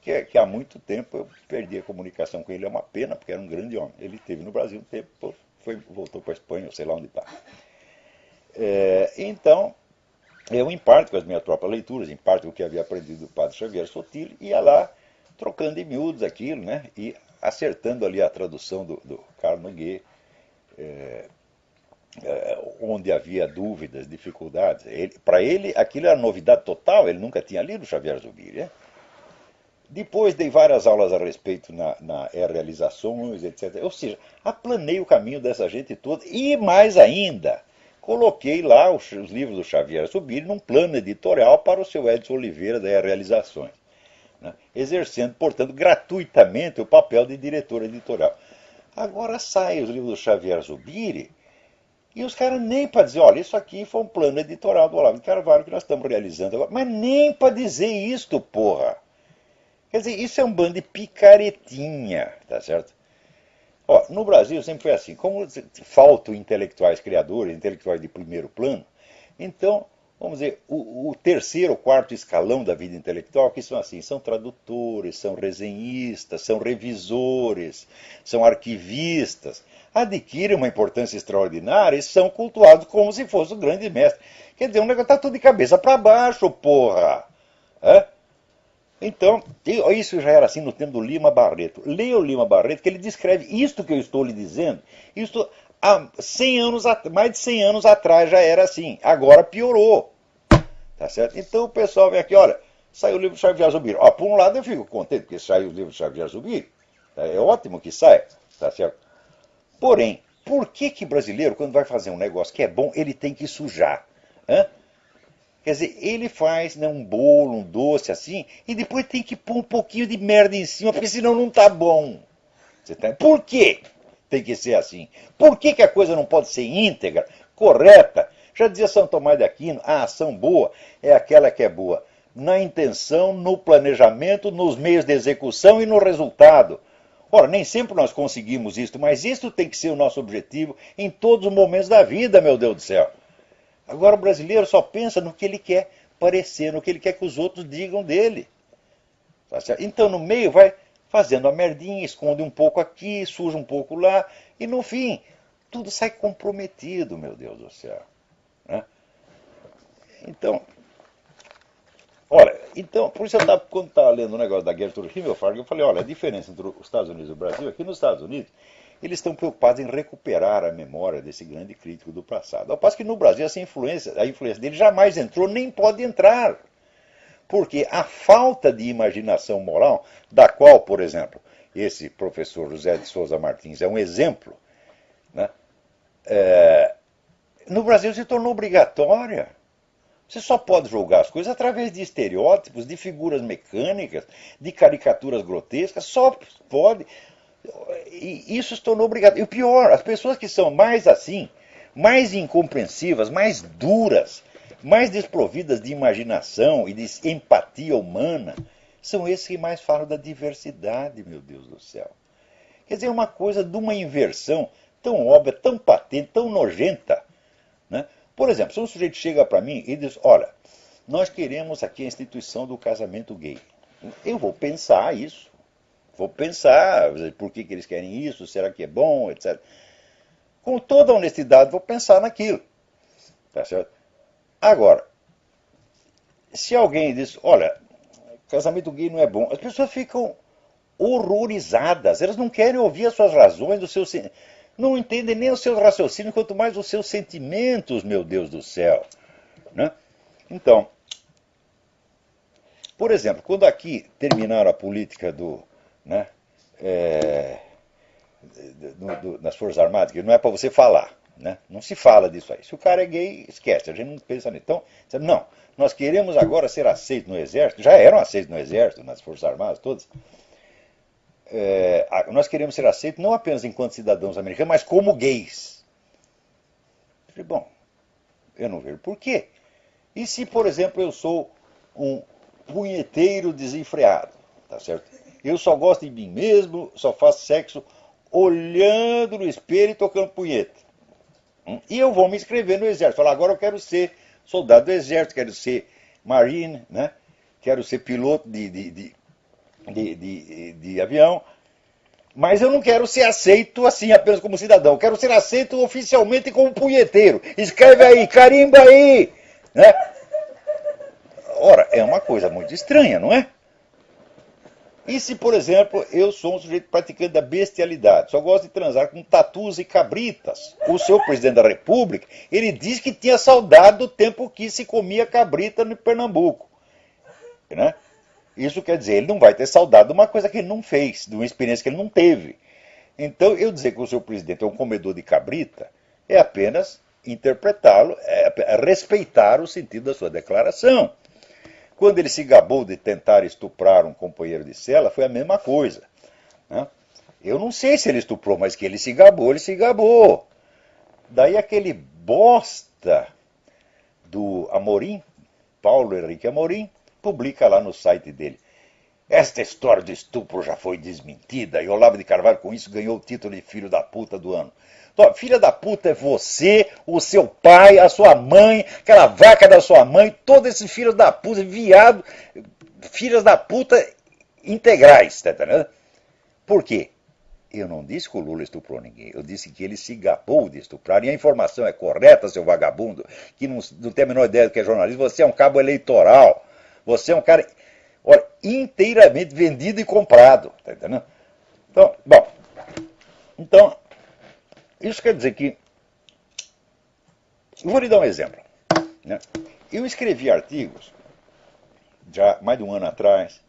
que há muito tempo eu perdi a comunicação com ele. É uma pena, porque era um grande homem. Ele esteve no Brasil um tempo, voltou para a Espanha, eu sei lá onde está. Então, eu, em parte com as minhas próprias leituras, em parte com o que havia aprendido do padre Xavier Sotil, ia lá trocando em miúdos aquilo, né, e acertando ali a tradução do Carl Noguet, onde havia dúvidas, dificuldades. Para ele, aquilo era novidade total, ele nunca tinha lido o Xavier Zubiri, né? Depois dei várias aulas a respeito na realizações, etc. Ou seja, aplanei o caminho dessa gente toda e, mais ainda, coloquei lá os livros do Xavier Zubiri num plano editorial para o seu Edson Oliveira da Realizações, né? Exercendo, portanto, gratuitamente o papel de diretor editorial. Agora saem os livros do Xavier Zubiri e os caras nem para dizer, olha, isso aqui foi um plano editorial do Olavo de Carvalho que nós estamos realizando agora, mas nem para dizer isto, porra! Quer dizer, isso é um bando de picaretinha, tá certo? Ó, no Brasil sempre foi assim, como faltam intelectuais criadores, intelectuais de primeiro plano, então, vamos dizer, o terceiro, quarto escalão da vida intelectual, que são assim, são tradutores, são resenhistas, são revisores, são arquivistas, adquirem uma importância extraordinária e são cultuados como se fosse o grande mestre. Quer dizer, o negócio está tudo de cabeça para baixo, porra! Então, isso já era assim no tempo do Lima Barreto. Leia o Lima Barreto, que ele descreve isto que eu estou lhe dizendo. Isto há 100 anos, mais de 100 anos atrás já era assim. Agora piorou. Tá certo? Então o pessoal vem aqui, olha, saiu o livro do Xavier Zubiri. Ó, por um lado eu fico contente, porque saiu o livro do Xavier Zubiri. É ótimo que saia. Tá certo? Porém, por que brasileiro, quando vai fazer um negócio que é bom, ele tem que sujar? Hã? Quer dizer, ele faz, né, um bolo, um doce assim, e depois tem que pôr um pouquinho de merda em cima, porque senão não tá bom. Por quê tem que ser assim? Por que a coisa não pode ser íntegra, correta? Já dizia São Tomás de Aquino, a ação boa é aquela que é boa na intenção, no planejamento, nos meios de execução e no resultado. Ora, nem sempre nós conseguimos isso, mas isso tem que ser o nosso objetivo em todos os momentos da vida, meu Deus do céu. Agora o brasileiro só pensa no que ele quer parecer, no que ele quer que os outros digam dele. Tá certo? Então no meio vai fazendo a merdinha, esconde um pouco aqui, suja um pouco lá, e no fim, tudo sai comprometido, meu Deus do céu. Né? Então, olha, por isso quando estava lendo o negócio da Gertrude Himmelfarb, eu falei, olha, a diferença entre os Estados Unidos e o Brasil é que nos Estados Unidos eles estão preocupados em recuperar a memória desse grande crítico do passado. Ao passo que no Brasil a influência dele jamais entrou, nem pode entrar. Porque a falta de imaginação moral, da qual, por exemplo, esse professor José de Souza Martins é um exemplo, né? No Brasil se tornou obrigatória. Você só pode julgar as coisas através de estereótipos, de figuras mecânicas, de caricaturas grotescas, só pode. E isso se tornou obrigatório. E o pior, as pessoas que são mais assim, mais incompreensivas, mais duras, mais desprovidas de imaginação e de empatia humana, são esses que mais falam da diversidade, meu Deus do céu. Quer dizer, uma coisa de uma inversão tão óbvia, tão patente, tão nojenta. Né? Por exemplo, se um sujeito chega para mim e diz, olha, nós queremos aqui a instituição do casamento gay. Eu vou pensar isso. Vou pensar por que eles querem isso, será que é bom, etc. Com toda a honestidade, vou pensar naquilo. Tá certo? Agora, se alguém diz, olha, casamento gay não é bom, as pessoas ficam horrorizadas. Elas não querem ouvir as suas razões, não entendem nem os seus raciocínios, quanto mais os seus sentimentos, meu Deus do céu. Né? Então, por exemplo, quando aqui terminaram a política né, nas Forças Armadas, que não é para você falar, né? Não se fala disso aí. Se o cara é gay, esquece, a gente não pensa nisso. Então, não, nós queremos agora ser aceitos no Exército, já eram aceitos no Exército, nas Forças Armadas todas. Nós queremos ser aceitos não apenas enquanto cidadãos americanos, mas como gays. Eu falei, bom, eu não vejo por quê. E se, por exemplo, eu sou um punheteiro desenfreado, tá certo? Eu só gosto de mim mesmo, só faço sexo olhando no espelho e tocando punheta. E eu vou me inscrever no Exército. Falar, agora eu quero ser soldado do Exército, quero ser marine, né? Quero ser piloto de avião. Mas eu não quero ser aceito assim apenas como cidadão. Eu quero ser aceito oficialmente como punheteiro. Escreve aí, carimba aí. Né? Ora, é uma coisa muito estranha, não é? E se, por exemplo, eu sou um sujeito praticante da bestialidade, só gosto de transar com tatus e cabritas. O seu presidente da República, ele diz que tinha saudade do tempo que se comia cabrita no Pernambuco. Né? Isso quer dizer, ele não vai ter saudade de uma coisa que ele não fez, de uma experiência que ele não teve. Então, eu dizer que o seu presidente é um comedor de cabrita é apenas interpretá-lo, respeitar o sentido da sua declaração. Quando ele se gabou de tentar estuprar um companheiro de cela, foi a mesma coisa. Né? Eu não sei se ele estuprou, mas que ele se gabou, ele se gabou. Daí aquele bosta do Amorim, Paulo Henrique Amorim, publica lá no site dele. Esta história do estupro já foi desmentida e Olavo de Carvalho com isso ganhou o título de filho da puta do ano. Então, filha da puta é você, o seu pai, a sua mãe, aquela vaca da sua mãe, todos esses filhos da puta, viado, filhas da puta integrais, tá entendendo? Por quê? Eu não disse que o Lula estuprou ninguém, eu disse que ele se gabou de estuprar, e a informação é correta, seu vagabundo, que não tem a menor ideia do que é jornalismo, você é um cabo eleitoral, você é um cara... Olha, inteiramente vendido e comprado. Tá entendendo? Então, bom, então, isso quer dizer que. Eu vou lhe dar um exemplo. Né? Eu escrevi artigos, já mais de um ano atrás,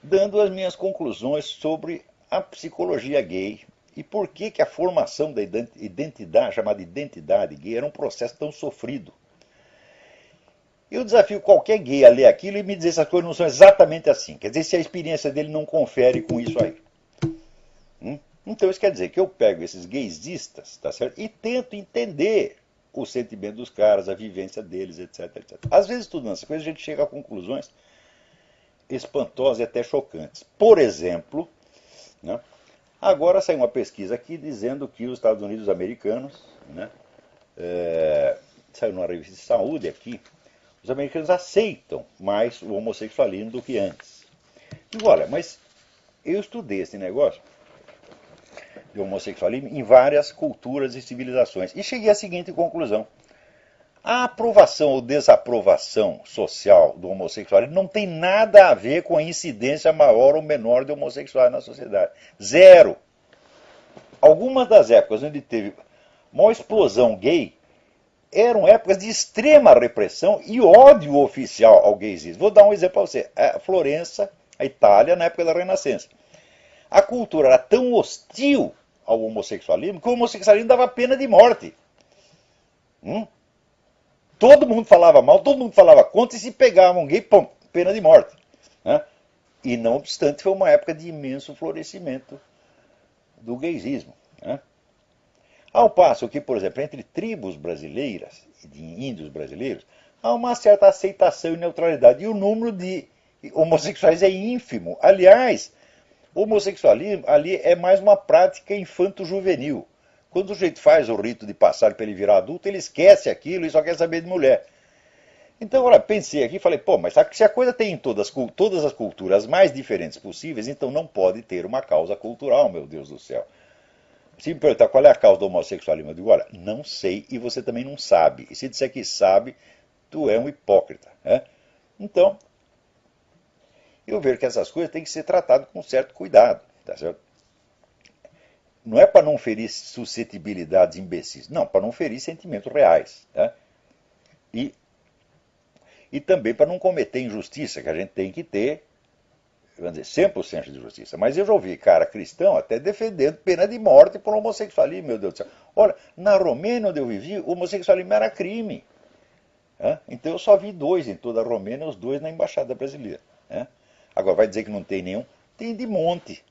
dando as minhas conclusões sobre a psicologia gay e por que, que a formação da identidade, chamada identidade gay, era um processo tão sofrido. Eu desafio qualquer gay a ler aquilo e me dizer se as coisas não são exatamente assim. Quer dizer, se a experiência dele não confere com isso aí. Então isso quer dizer que eu pego esses gaysistas, tá certo? E tento entender o sentimento dos caras, a vivência deles, etc, etc. Às vezes, estudando essas coisas, a gente chega a conclusões espantosas e até chocantes. Por exemplo, né, agora saiu uma pesquisa aqui dizendo que os Estados Unidos americanos, né, saiu numa revista de saúde aqui, os americanos aceitam mais o homossexualismo do que antes. Digo, olha, mas eu estudei esse negócio de homossexualismo em várias culturas e civilizações e cheguei à seguinte conclusão. A aprovação ou desaprovação social do homossexualismo não tem nada a ver com a incidência maior ou menor de homossexuais na sociedade. Zero. Algumas das épocas onde teve maior explosão gay eram épocas de extrema repressão e ódio oficial ao gaysismo. Vou dar um exemplo para você. A Florença, a Itália, na época da Renascença. A cultura era tão hostil ao homossexualismo que o homossexualismo dava pena de morte. Todo mundo falava mal, todo mundo falava contra, e se pegava um gay, pum, pena de morte. Né? E não obstante, foi uma época de imenso florescimento do gaysismo. Né? Ao passo que, por exemplo, entre tribos brasileiras e de índios brasileiros, há uma certa aceitação e neutralidade. E o número de homossexuais é ínfimo. Aliás, o homossexualismo ali é mais uma prática infanto-juvenil. Quando o sujeito faz o rito de passar para ele virar adulto, ele esquece aquilo e só quer saber de mulher. Então, olha, pensei aqui e falei, pô, mas se a coisa tem em todas as culturas mais diferentes possíveis, então não pode ter uma causa cultural, meu Deus do céu. Se me perguntar qual é a causa do homossexualismo, eu digo, olha, não sei e você também não sabe. E se disser que sabe, tu é um hipócrita. Né? Então, eu vejo que essas coisas têm que ser tratadas com certo cuidado. Tá certo? Não é para não ferir suscetibilidades imbecis, não, para não ferir sentimentos reais. Né? E também para não cometer injustiça, que a gente tem que ter, vamos dizer, 100% de justiça. Mas eu já ouvi cara cristão até defendendo pena de morte por homossexualismo, meu Deus do céu. Olha, na Romênia onde eu vivi, o homossexualismo era crime. Então eu só vi 2 em toda a Romênia, os 2 na embaixada brasileira. Agora vai dizer que não tem nenhum? Tem de monte.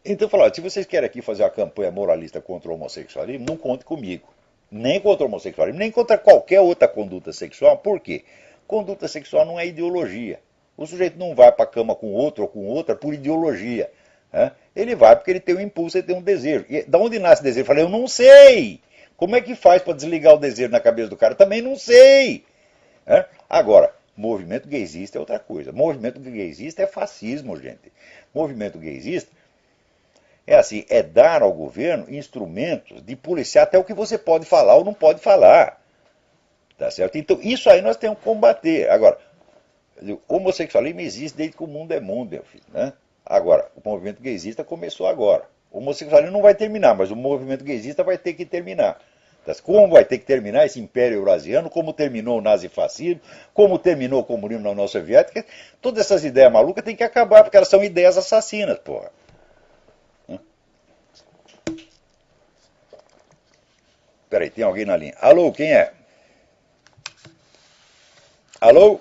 Então, falar, se vocês querem aqui fazer uma campanha moralista contra o homossexualismo, não conte comigo. Nem contra o homossexualismo, nem contra qualquer outra conduta sexual. Por quê? Conduta sexual não é ideologia. O sujeito não vai para a cama com outro ou com outra por ideologia. Ele vai porque ele tem um impulso, ele tem um desejo. E da onde nasce o desejo? Eu falei, eu não sei. Como é que faz para desligar o desejo na cabeça do cara? Também não sei. Agora, movimento gaysista é outra coisa. Movimento gaysista é fascismo, gente. Movimento gaysista é assim, é dar ao governo instrumentos de policiar até o que você pode falar ou não pode falar. Tá certo? Então, isso aí nós temos que combater. Agora, o homossexualismo existe desde que o mundo é mundo, meu filho. Né? Agora, o movimento gaysista começou agora. O homossexualismo não vai terminar, mas o movimento gaysista vai ter que terminar. Como vai ter que terminar esse império eurasiano, como terminou o nazifascismo, como terminou o comunismo na União Soviética, todas essas ideias malucas têm que acabar, porque elas são ideias assassinas, porra. Peraí, tem alguém na linha. Alô, quem é? Alô?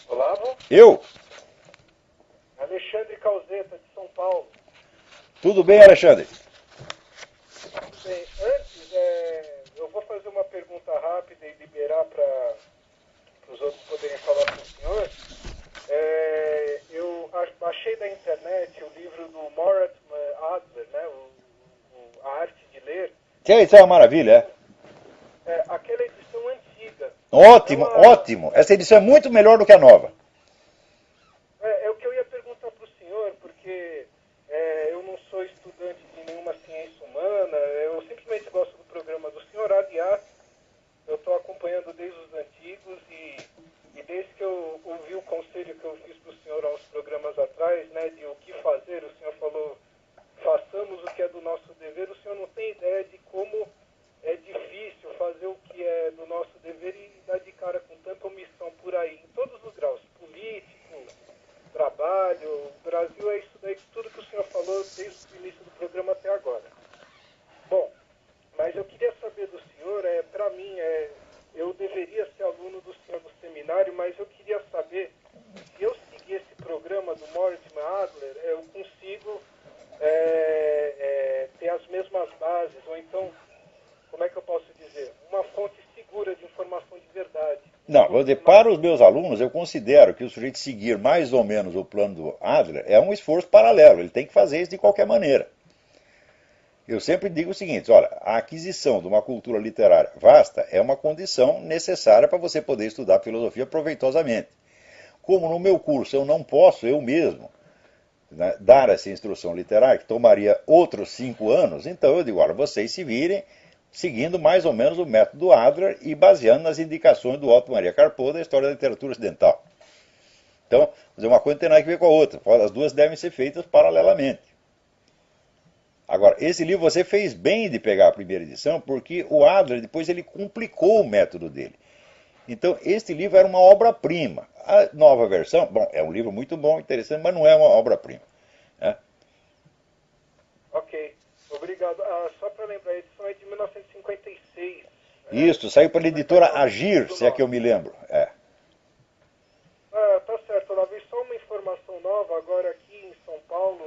Olavo? Eu? Alexandre Calzeta, de São Paulo. Tudo bem, Alexandre? Bem, antes, eu vou fazer uma pergunta rápida e liberar para os outros poderem falar com o senhor. Eu achei da internet o livro do Moritz Adler, né, A Arte de Ler. Isso é uma maravilha, aquela edição antiga. Ótimo, ótimo. Essa edição é muito melhor do que a nova. É o que eu ia perguntar para o senhor, porque eu não sou estudante de nenhuma ciência humana, eu simplesmente gosto do programa do senhor. Aliás, eu estou acompanhando desde os antigos e desde que eu ouvi o conselho que eu fiz para o senhor há uns programas atrás, né, de o que fazer, o senhor falou, façamos o que é do nosso dever, o senhor não tem ideia de como é difícil fazer o que é do nosso dever e dar de cara com tanta omissão por aí, em todos os graus, político, trabalho, o Brasil é isso daí, tudo que o senhor falou desde o início do programa até agora. Bom, mas eu queria saber do senhor, para mim, eu deveria ser aluno do senhor do seminário, mas eu queria saber se eu seguir esse programa do Mortimer Adler, eu consigo ter as mesmas bases, ou então, como é que eu posso dizer, uma fonte segura de informação de verdade. Não, para os meus alunos, eu considero que o sujeito seguir mais ou menos o plano do Adler é um esforço paralelo, ele tem que fazer isso de qualquer maneira. Eu sempre digo o seguinte, olha, a aquisição de uma cultura literária vasta é uma condição necessária para você poder estudar filosofia proveitosamente. Como no meu curso eu não posso, eu mesmo, né, dar essa instrução literária, que tomaria outros 5 anos, então eu digo, olha, vocês se virem seguindo mais ou menos o método Adler e baseando nas indicações do Otto Maria Carpeau da História da Literatura Ocidental. Então, uma coisa não tem nada a ver com a outra, as duas devem ser feitas paralelamente. Agora, esse livro você fez bem de pegar a primeira edição, porque o Adler depois ele complicou o método dele. Então, este livro era uma obra-prima. A nova versão, bom, é um livro muito bom, interessante, mas não é uma obra-prima. Né? Ok, obrigado. Só para lembrar, a edição é de 1956. Isso, saiu pela editora Agir, se é que eu me lembro. Tá certo, Olavo. E só uma informação nova, agora aqui em São Paulo,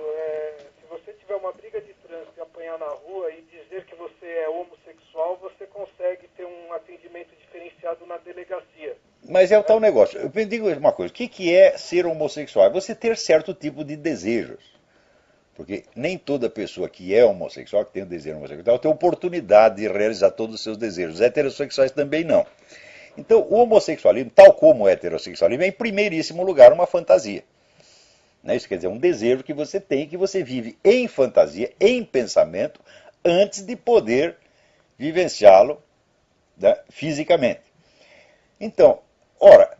se você tiver uma briga de trânsito e apanhar na rua e dizer que você é homossexual, você consegue ter um atendimento diferenciado na delegacia. Mas é o tal negócio. Eu digo uma coisa, o que é ser homossexual? É você ter certo tipo de desejos. Porque nem toda pessoa que é homossexual, que tem um desejo homossexual, tem oportunidade de realizar todos os seus desejos. Os heterossexuais também não. Então, o homossexualismo, tal como o heterossexualismo, é em primeiríssimo lugar uma fantasia. Isso quer dizer, um desejo que você tem, que você vive em fantasia, em pensamento, antes de poder vivenciá-lo, né, fisicamente. Então, ora,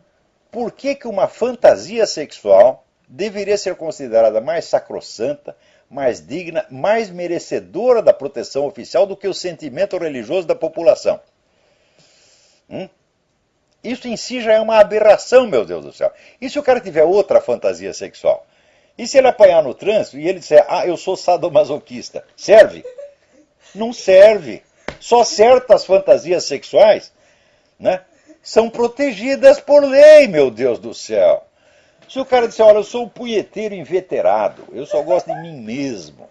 por que uma fantasia sexual deveria ser considerada mais sacrossanta, mais digna, mais merecedora da proteção oficial do que o sentimento religioso da população? Isso em si já é uma aberração, meu Deus do céu. E se o cara tiver outra fantasia sexual? E se ele apanhar no trânsito e ele disser, eu sou sadomasoquista, serve? Não serve. Só certas fantasias sexuais, né, são protegidas por lei, meu Deus do céu. Se o cara disser, olha, eu sou um punheteiro inveterado, eu só gosto de mim mesmo,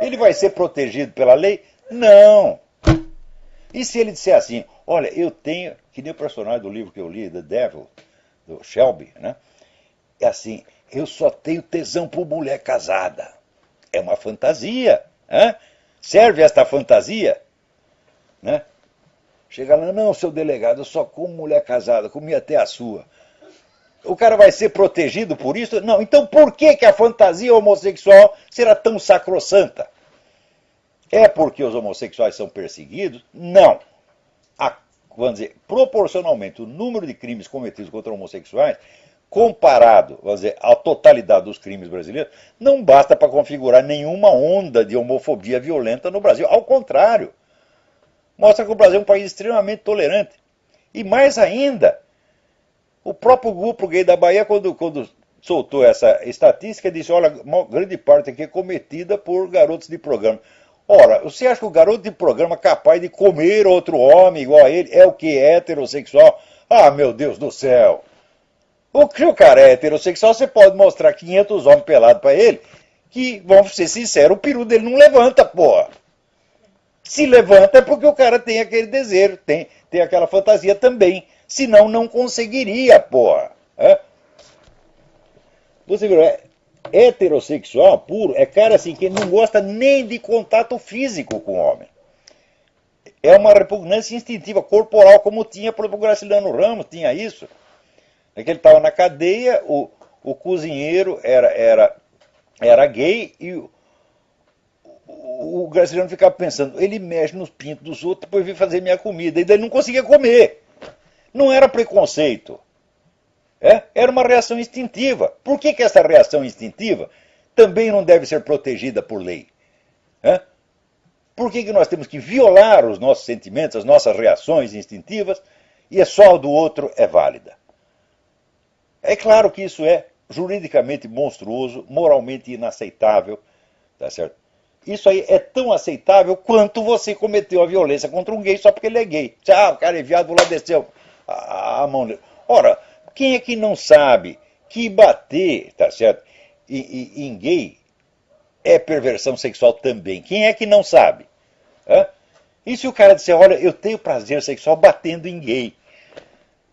ele vai ser protegido pela lei? Não. E se ele disser assim, olha, eu tenho, que nem o personagem do livro que eu li, The Devil, do Shelby, né? É assim, eu só tenho tesão por mulher casada. É uma fantasia. Hein? Serve esta fantasia? Né? Chega lá, não, seu delegado, eu só como mulher casada, comi até a sua. O cara vai ser protegido por isso? Não, então por que a fantasia homossexual será tão sacrossanta? É porque os homossexuais são perseguidos? Não. Vamos dizer, proporcionalmente, o número de crimes cometidos contra homossexuais, comparado, vamos dizer, à totalidade dos crimes brasileiros, não basta para configurar nenhuma onda de homofobia violenta no Brasil. Ao contrário, mostra que o Brasil é um país extremamente tolerante. E mais ainda, o próprio grupo gay da Bahia, quando soltou essa estatística, disse, olha, uma grande parte aqui é cometida por garotos de programa. Ora, você acha que o garoto de programa capaz de comer outro homem igual a ele é o que é heterossexual? Ah, meu Deus do céu! Se o cara é heterossexual, você pode mostrar 500 homens pelados para ele, que, vamos ser sinceros, o peru dele não levanta, porra. Se levanta é porque o cara tem aquele desejo, tem aquela fantasia também. Senão não conseguiria, porra. Você viu, heterossexual puro é cara assim que não gosta nem de contato físico com o homem. É uma repugnância instintiva, corporal, como tinha, por exemplo, o Graciliano Ramos, tinha isso. É que ele estava na cadeia, o cozinheiro era gay e o Graciliano ficava pensando, ele mexe nos pintos dos outros, depois vem fazer minha comida, e daí ele não conseguia comer. Não era preconceito. Era uma reação instintiva. Por que essa reação instintiva também não deve ser protegida por lei? Por que nós temos que violar os nossos sentimentos, as nossas reações instintivas, e só a do outro é válida? É claro que isso é juridicamente monstruoso, moralmente inaceitável, tá certo? Isso aí é tão aceitável quanto você cometeu a violência contra um gay só porque ele é gay. O cara é viado, vou lá descer a mão dele. Ora, quem é que não sabe que bater, tá certo, em gay é perversão sexual também? Quem é que não sabe? E se o cara disser, olha, eu tenho prazer sexual batendo em gay,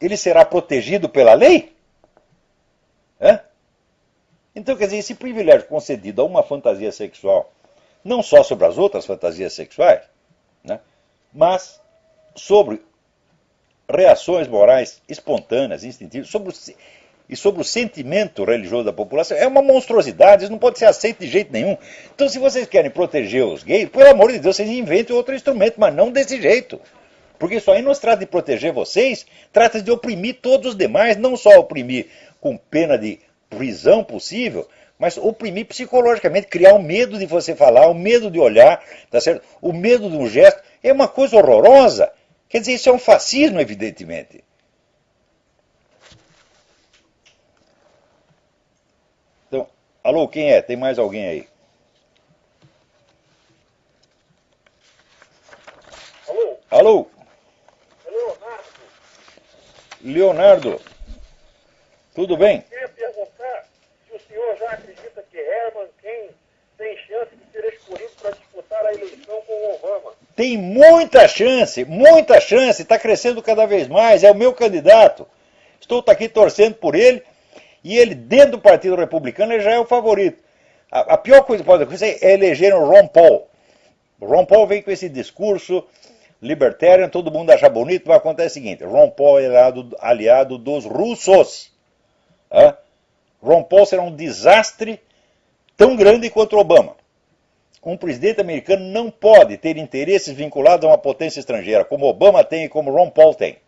ele será protegido pela lei? Então, quer dizer, esse privilégio concedido a uma fantasia sexual, não só sobre as outras fantasias sexuais, né, mas sobre reações morais espontâneas, instintivas, sobre o sentimento religioso da população, é uma monstruosidade, isso não pode ser aceito de jeito nenhum. Então, se vocês querem proteger os gays, pelo amor de Deus, vocês inventem outro instrumento, mas não desse jeito. Porque isso aí não se trata de proteger vocês, trata de oprimir todos os demais, não só oprimir com pena de prisão possível, mas oprimir psicologicamente, criar o medo de você falar, o medo de olhar, tá certo? O medo de um gesto, é uma coisa horrorosa. Quer dizer, isso é um fascismo, evidentemente. Então, alô, quem é? Tem mais alguém aí? Alô? Alô? É Leonardo. Leonardo, tudo bem? Eu queria perguntar se o senhor já acredita que Herman Cain tem chance de ser escolhido para disputar a eleição com o Obama. Tem muita chance, está crescendo cada vez mais, é o meu candidato. Estou aqui torcendo por ele, e ele, dentro do Partido Republicano, ele já é o favorito. A pior coisa que pode acontecer é eleger o Ron Paul. O Ron Paul vem com esse discurso libertarian, todo mundo acha bonito, mas acontece o seguinte, Ron Paul é aliado dos russos. Ron Paul será um desastre tão grande quanto o Obama. Um presidente americano não pode ter interesses vinculados a uma potência estrangeira, como Obama tem e como Ron Paul tem.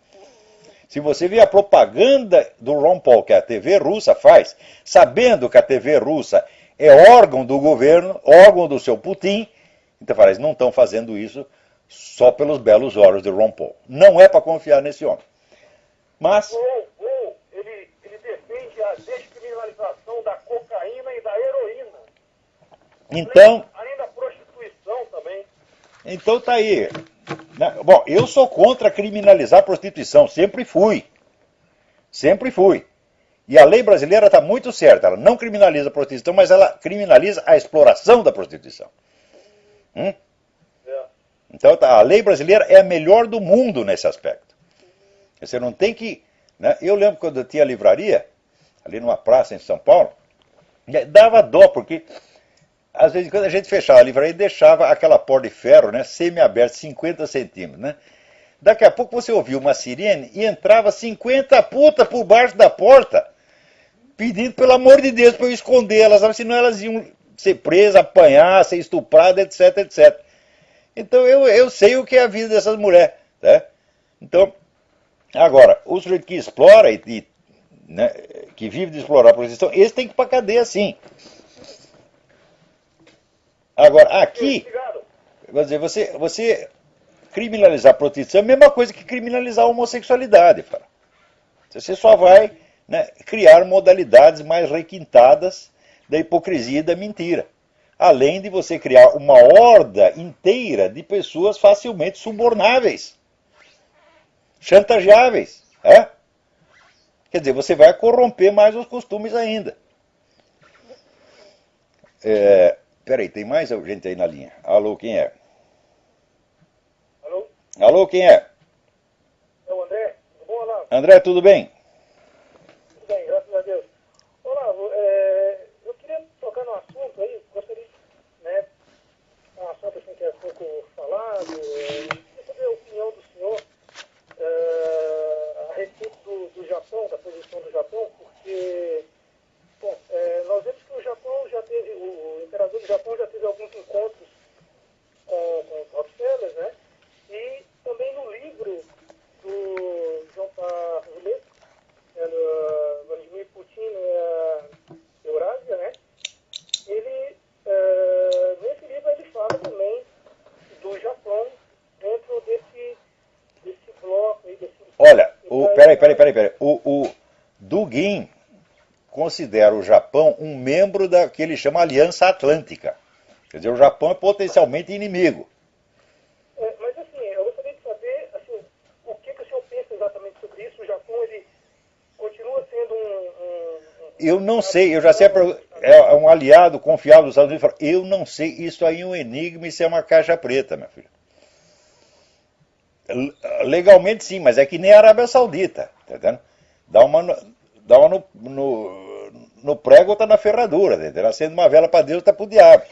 Se você vê a propaganda do Ron Paul que a TV russa faz, sabendo que a TV russa é órgão do governo, órgão do seu Putin, então fala, eles não estão fazendo isso só pelos belos olhos de Ron Paul. Não é para confiar nesse homem. Mas Ele defende a descriminalização da cocaína e da heroína. então, Além da prostituição também. então tá aí. Bom, eu sou contra criminalizar a prostituição, sempre fui. Sempre fui. E a lei brasileira está muito certa, ela não criminaliza a prostituição, mas ela criminaliza a exploração da prostituição. Então a lei brasileira é a melhor do mundo nesse aspecto. Você não tem que... Eu lembro quando eu tinha livraria, ali numa praça em São Paulo, dava dó, porque às vezes quando a gente fechava a livraria, deixava aquela porta de ferro, semi-aberta, 50 centímetros, Daqui a pouco você ouvia uma sirene e entrava 50 putas por baixo da porta, pedindo pelo amor de Deus para eu esconder elas, senão elas iam ser presas, apanhar, ser estupradas, etc, etc. Então eu sei o que é a vida dessas mulheres. Então, agora, o sujeito que explora que vive de explorar a prostituição, esse tem que ir para a cadeia sim. Agora, aqui, você criminalizar a prostituição é a mesma coisa que criminalizar a homossexualidade. Você só vai criar modalidades mais requintadas da hipocrisia e da mentira. Além de você criar uma horda inteira de pessoas facilmente subornáveis, chantageáveis. Quer dizer, você vai corromper mais os costumes ainda. Peraí, tem mais gente aí na linha. Alô, quem é? Alô? Alô, quem é? É o André? Tudo bom, Olavo? André, tudo bem? Tudo bem, graças a Deus. Olavo, eu queria tocar no assunto aí, gostaria de, um assunto assim que é pouco falado, queria saber a opinião do senhor a respeito do Japão, da posição do Japão, porque, bom, nós vemos que o Japão já teve, o imperador do Japão já teve alguns encontros Peraí. O Dugin considera o Japão um membro da que ele chama Aliança Atlântica. Quer dizer, o Japão é potencialmente inimigo. Mas assim, eu gostaria de saber assim, o que o senhor pensa exatamente sobre isso. O Japão, ele continua sendo Eu não sei, eu já sei, é um aliado confiável dos Estados Unidos. Eu não sei, isso aí é um enigma, isso é uma caixa preta, meu filho. Legalmente sim, mas é que nem a Arábia Saudita, tá entendendo? Dá uma no prego, tá na ferradura, tá entendendo? Acende uma vela para Deus, tá pro diabo.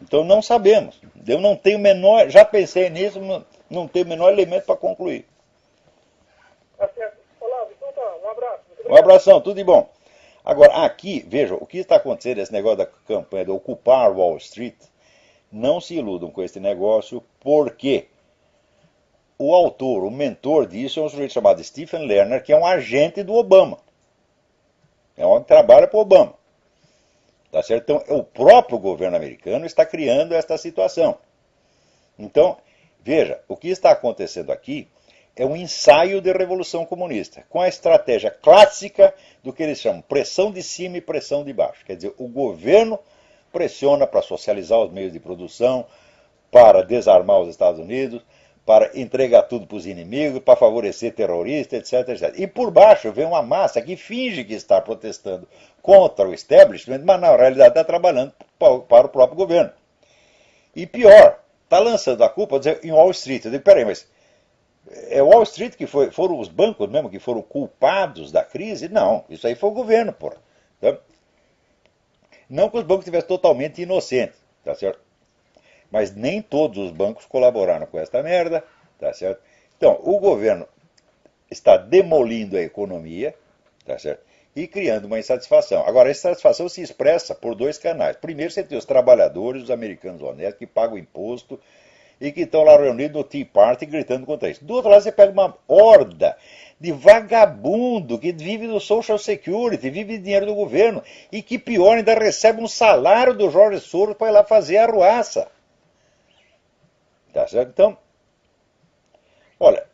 Então não sabemos. Eu não tenho o menor, já pensei nisso, não tenho o menor elemento para concluir. Tá certo. Olá, então tá, um abraço. Um abração, tudo de bom. Agora, aqui, veja, o que está acontecendo, esse negócio da campanha de ocupar Wall Street, não se iludam com esse negócio, porque o autor, o mentor disso é um sujeito chamado Stephen Lerner, que é um agente do Obama. É um que trabalha para o Obama. Tá certo? Então, o próprio governo americano está criando esta situação. Então, veja, o que está acontecendo aqui é um ensaio de revolução comunista, com a estratégia clássica do que eles chamam pressão de cima e pressão de baixo. Quer dizer, o governo pressiona para socializar os meios de produção, para desarmar os Estados Unidos, para entregar tudo para os inimigos, para favorecer terroristas, etc, etc. E por baixo vem uma massa que finge que está protestando contra o establishment, mas na realidade está trabalhando para o próprio governo. E pior, está lançando a culpa em Wall Street. Eu digo, peraí, mas é Wall Street que foram os bancos mesmo que foram culpados da crise? Não, isso aí foi o governo, porra. Tá? Não que os bancos estivessem totalmente inocentes, tá certo? Mas nem todos os bancos colaboraram com esta merda, tá certo? Então, o governo está demolindo a economia, tá certo? E criando uma insatisfação. Agora, essa insatisfação se expressa por dois canais. Primeiro, você tem os trabalhadores, os americanos honestos, que pagam imposto e que estão lá reunidos no Tea Party gritando contra isso. Do outro lado, você pega uma horda de vagabundo que vive do Social Security, vive de dinheiro do governo e que, pior, ainda recebe um salário do Jorge Soros para ir lá fazer a arruaça. Tá certo? Então, olha,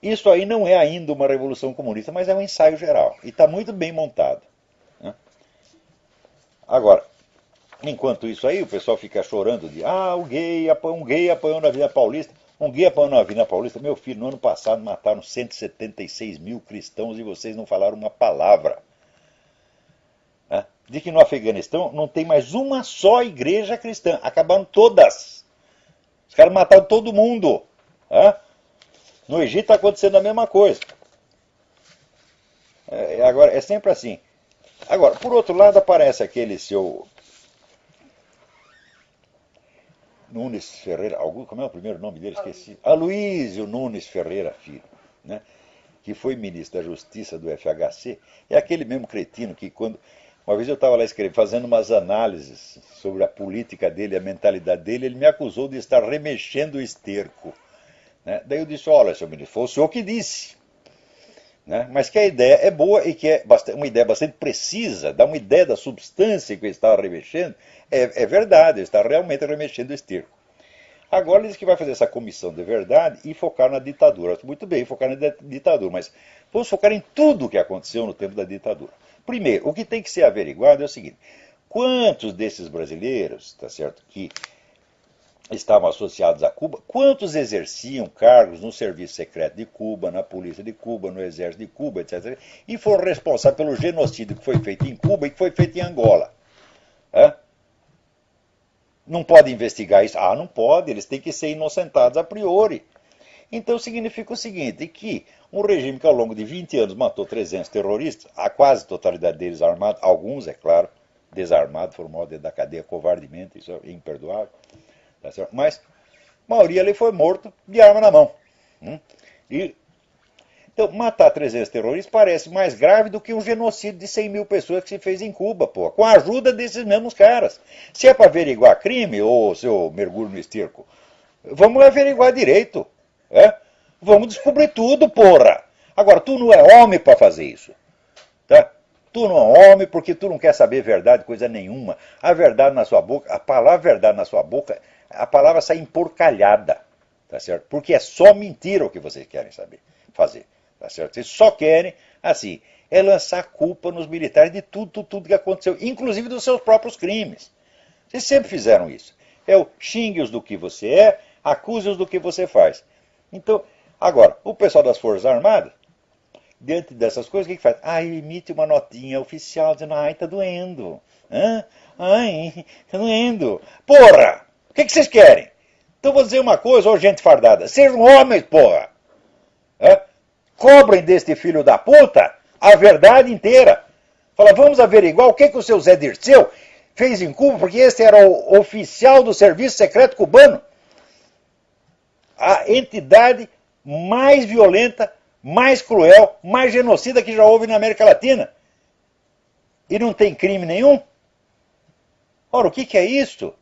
isso aí não é ainda uma revolução comunista, mas é um ensaio geral. E está muito bem montado. Né? Agora, enquanto isso aí, o pessoal fica chorando de um gay apanhou na Avenida Paulista. Um gay apanhou na Avenida Paulista. Meu filho, no ano passado mataram 176 mil cristãos e vocês não falaram uma palavra. Né? De que no Afeganistão não tem mais uma só igreja cristã. Acabaram todas. Os caras mataram todo mundo. Né? No Egito está acontecendo a mesma coisa. Agora, é sempre assim. Agora, por outro lado, aparece aquele seu Nunes Ferreira, como é o primeiro nome dele? Esqueci. Aloysio Nunes Ferreira Filho, né? Que foi ministro da Justiça do FHC. É aquele mesmo cretino que quando... Uma vez eu estava lá escrevendo, fazendo umas análises sobre a política dele, a mentalidade dele, ele me acusou de estar remexendo o esterco. Né? Daí eu disse, olha, senhor ministro, foi o senhor que disse. Né? Mas que a ideia é boa e que é uma ideia bastante precisa, dá uma ideia da substância que ele estava remexendo, é verdade, ele está realmente remexendo o esterco. Agora ele diz que vai fazer essa comissão de verdade e focar na ditadura. Muito bem, focar na ditadura, mas vamos focar em tudo o que aconteceu no tempo da ditadura. Primeiro, o que tem que ser averiguado é o seguinte, quantos desses brasileiros, tá certo, que estavam associados a Cuba, quantos exerciam cargos no serviço secreto de Cuba, na polícia de Cuba, no exército de Cuba, etc., e foram responsáveis pelo genocídio que foi feito em Cuba e que foi feito em Angola. Não pode investigar isso? Ah, não pode, eles têm que ser inocentados a priori. Então significa o seguinte, que um regime que ao longo de 20 anos matou 300 terroristas, a quase totalidade deles armados, alguns, é claro, desarmados, foram mortos da cadeia covardemente, isso é imperdoável, tá certo? Mas a maioria ali foi morto de arma na mão. Então, matar 300 terroristas parece mais grave do que um genocídio de 100 mil pessoas que se fez em Cuba, pô, com a ajuda desses mesmos caras. Se é para averiguar crime, ou seu mergulho no esterco, vamos averiguar direito. Vamos descobrir tudo, porra. Agora, tu não é homem para fazer isso. Tá? Tu não é homem porque tu não quer saber verdade, coisa nenhuma. A verdade na sua boca, a palavra verdade na sua boca, a palavra sai emporcalhada. Tá certo? Porque é só mentira o que vocês querem saber, fazer. Tá certo? Vocês só querem, assim, é lançar culpa nos militares de tudo que aconteceu, inclusive dos seus próprios crimes. Vocês sempre fizeram isso. É o xingue-os do que você é, acuse-os do que você faz. Então, agora, o pessoal das Forças Armadas, diante dessas coisas, o que faz? Emite uma notinha oficial dizendo, tá doendo. Tá doendo. Porra! O que vocês querem? Então vou dizer uma coisa, ô gente fardada, sejam homens, porra! Cobrem deste filho da puta a verdade inteira. Fala, vamos averiguar o que o seu Zé Dirceu fez em Cuba, porque esse era o oficial do Serviço Secreto Cubano. A entidade mais violenta, mais cruel, mais genocida que já houve na América Latina. E não tem crime nenhum? Ora, o que é isso?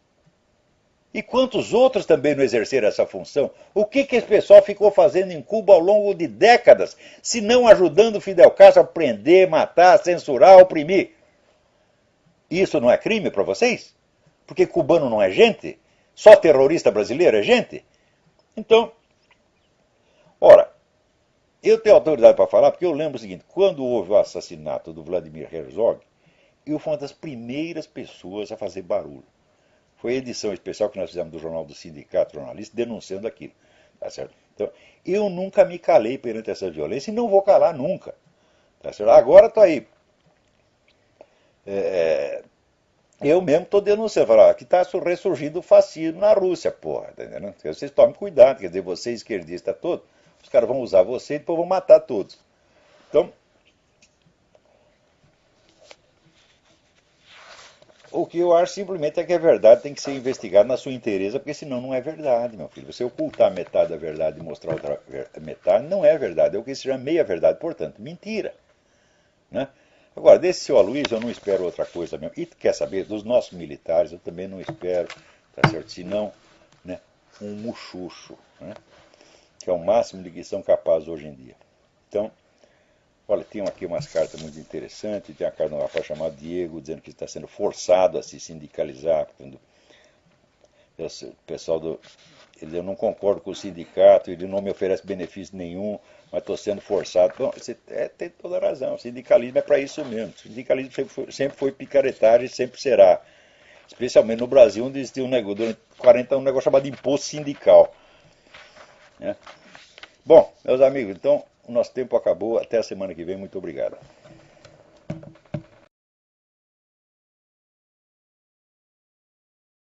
E quantos outros também não exerceram essa função? O que esse pessoal ficou fazendo em Cuba ao longo de décadas, se não ajudando Fidel Castro a prender, matar, censurar, oprimir? Isso não é crime para vocês? Porque cubano não é gente? Só terrorista brasileiro é gente? Então, ora, eu tenho autoridade para falar porque eu lembro o seguinte, quando houve o assassinato do Vladimir Herzog, eu fui uma das primeiras pessoas a fazer barulho. Foi a edição especial que nós fizemos do Jornal do Sindicato Jornalista denunciando aquilo. Tá certo? Então, eu nunca me calei perante essa violência e não vou calar nunca. Tá certo? Agora estou aí. Eu mesmo estou denunciando. Falar, que está ressurgindo o fascismo na Rússia, porra. Tá entendendo? Vocês tomem cuidado, quer dizer, você esquerdista todo, os caras vão usar você e depois vão matar todos. Então, o que eu acho simplesmente é que a verdade tem que ser investigada na sua inteireza, porque senão não é verdade, meu filho. Você ocultar metade da verdade e mostrar outra metade não é verdade, é o que se chama meia verdade, portanto, mentira. Né? Agora, desse seu Aloysio eu não espero outra coisa mesmo. E quer saber, dos nossos militares eu também não espero, tá certo? Senão, né, um muxuxo, né? Que é o máximo de que são capazes hoje em dia. Então, olha, tem aqui umas cartas muito interessantes. Tem a carta de um rapaz chamado Diego, dizendo que está sendo forçado a se sindicalizar. O pessoal eu não concordo com o sindicato, ele não me oferece benefício nenhum, mas estou sendo forçado. Bom, você tem toda a razão, o sindicalismo é para isso mesmo. O sindicalismo sempre foi picaretagem e sempre será. Especialmente no Brasil, onde existiu durante 40 anos um negócio chamado imposto sindical. Né? Bom, meus amigos, então o nosso tempo acabou. Até a semana que vem. Muito obrigado.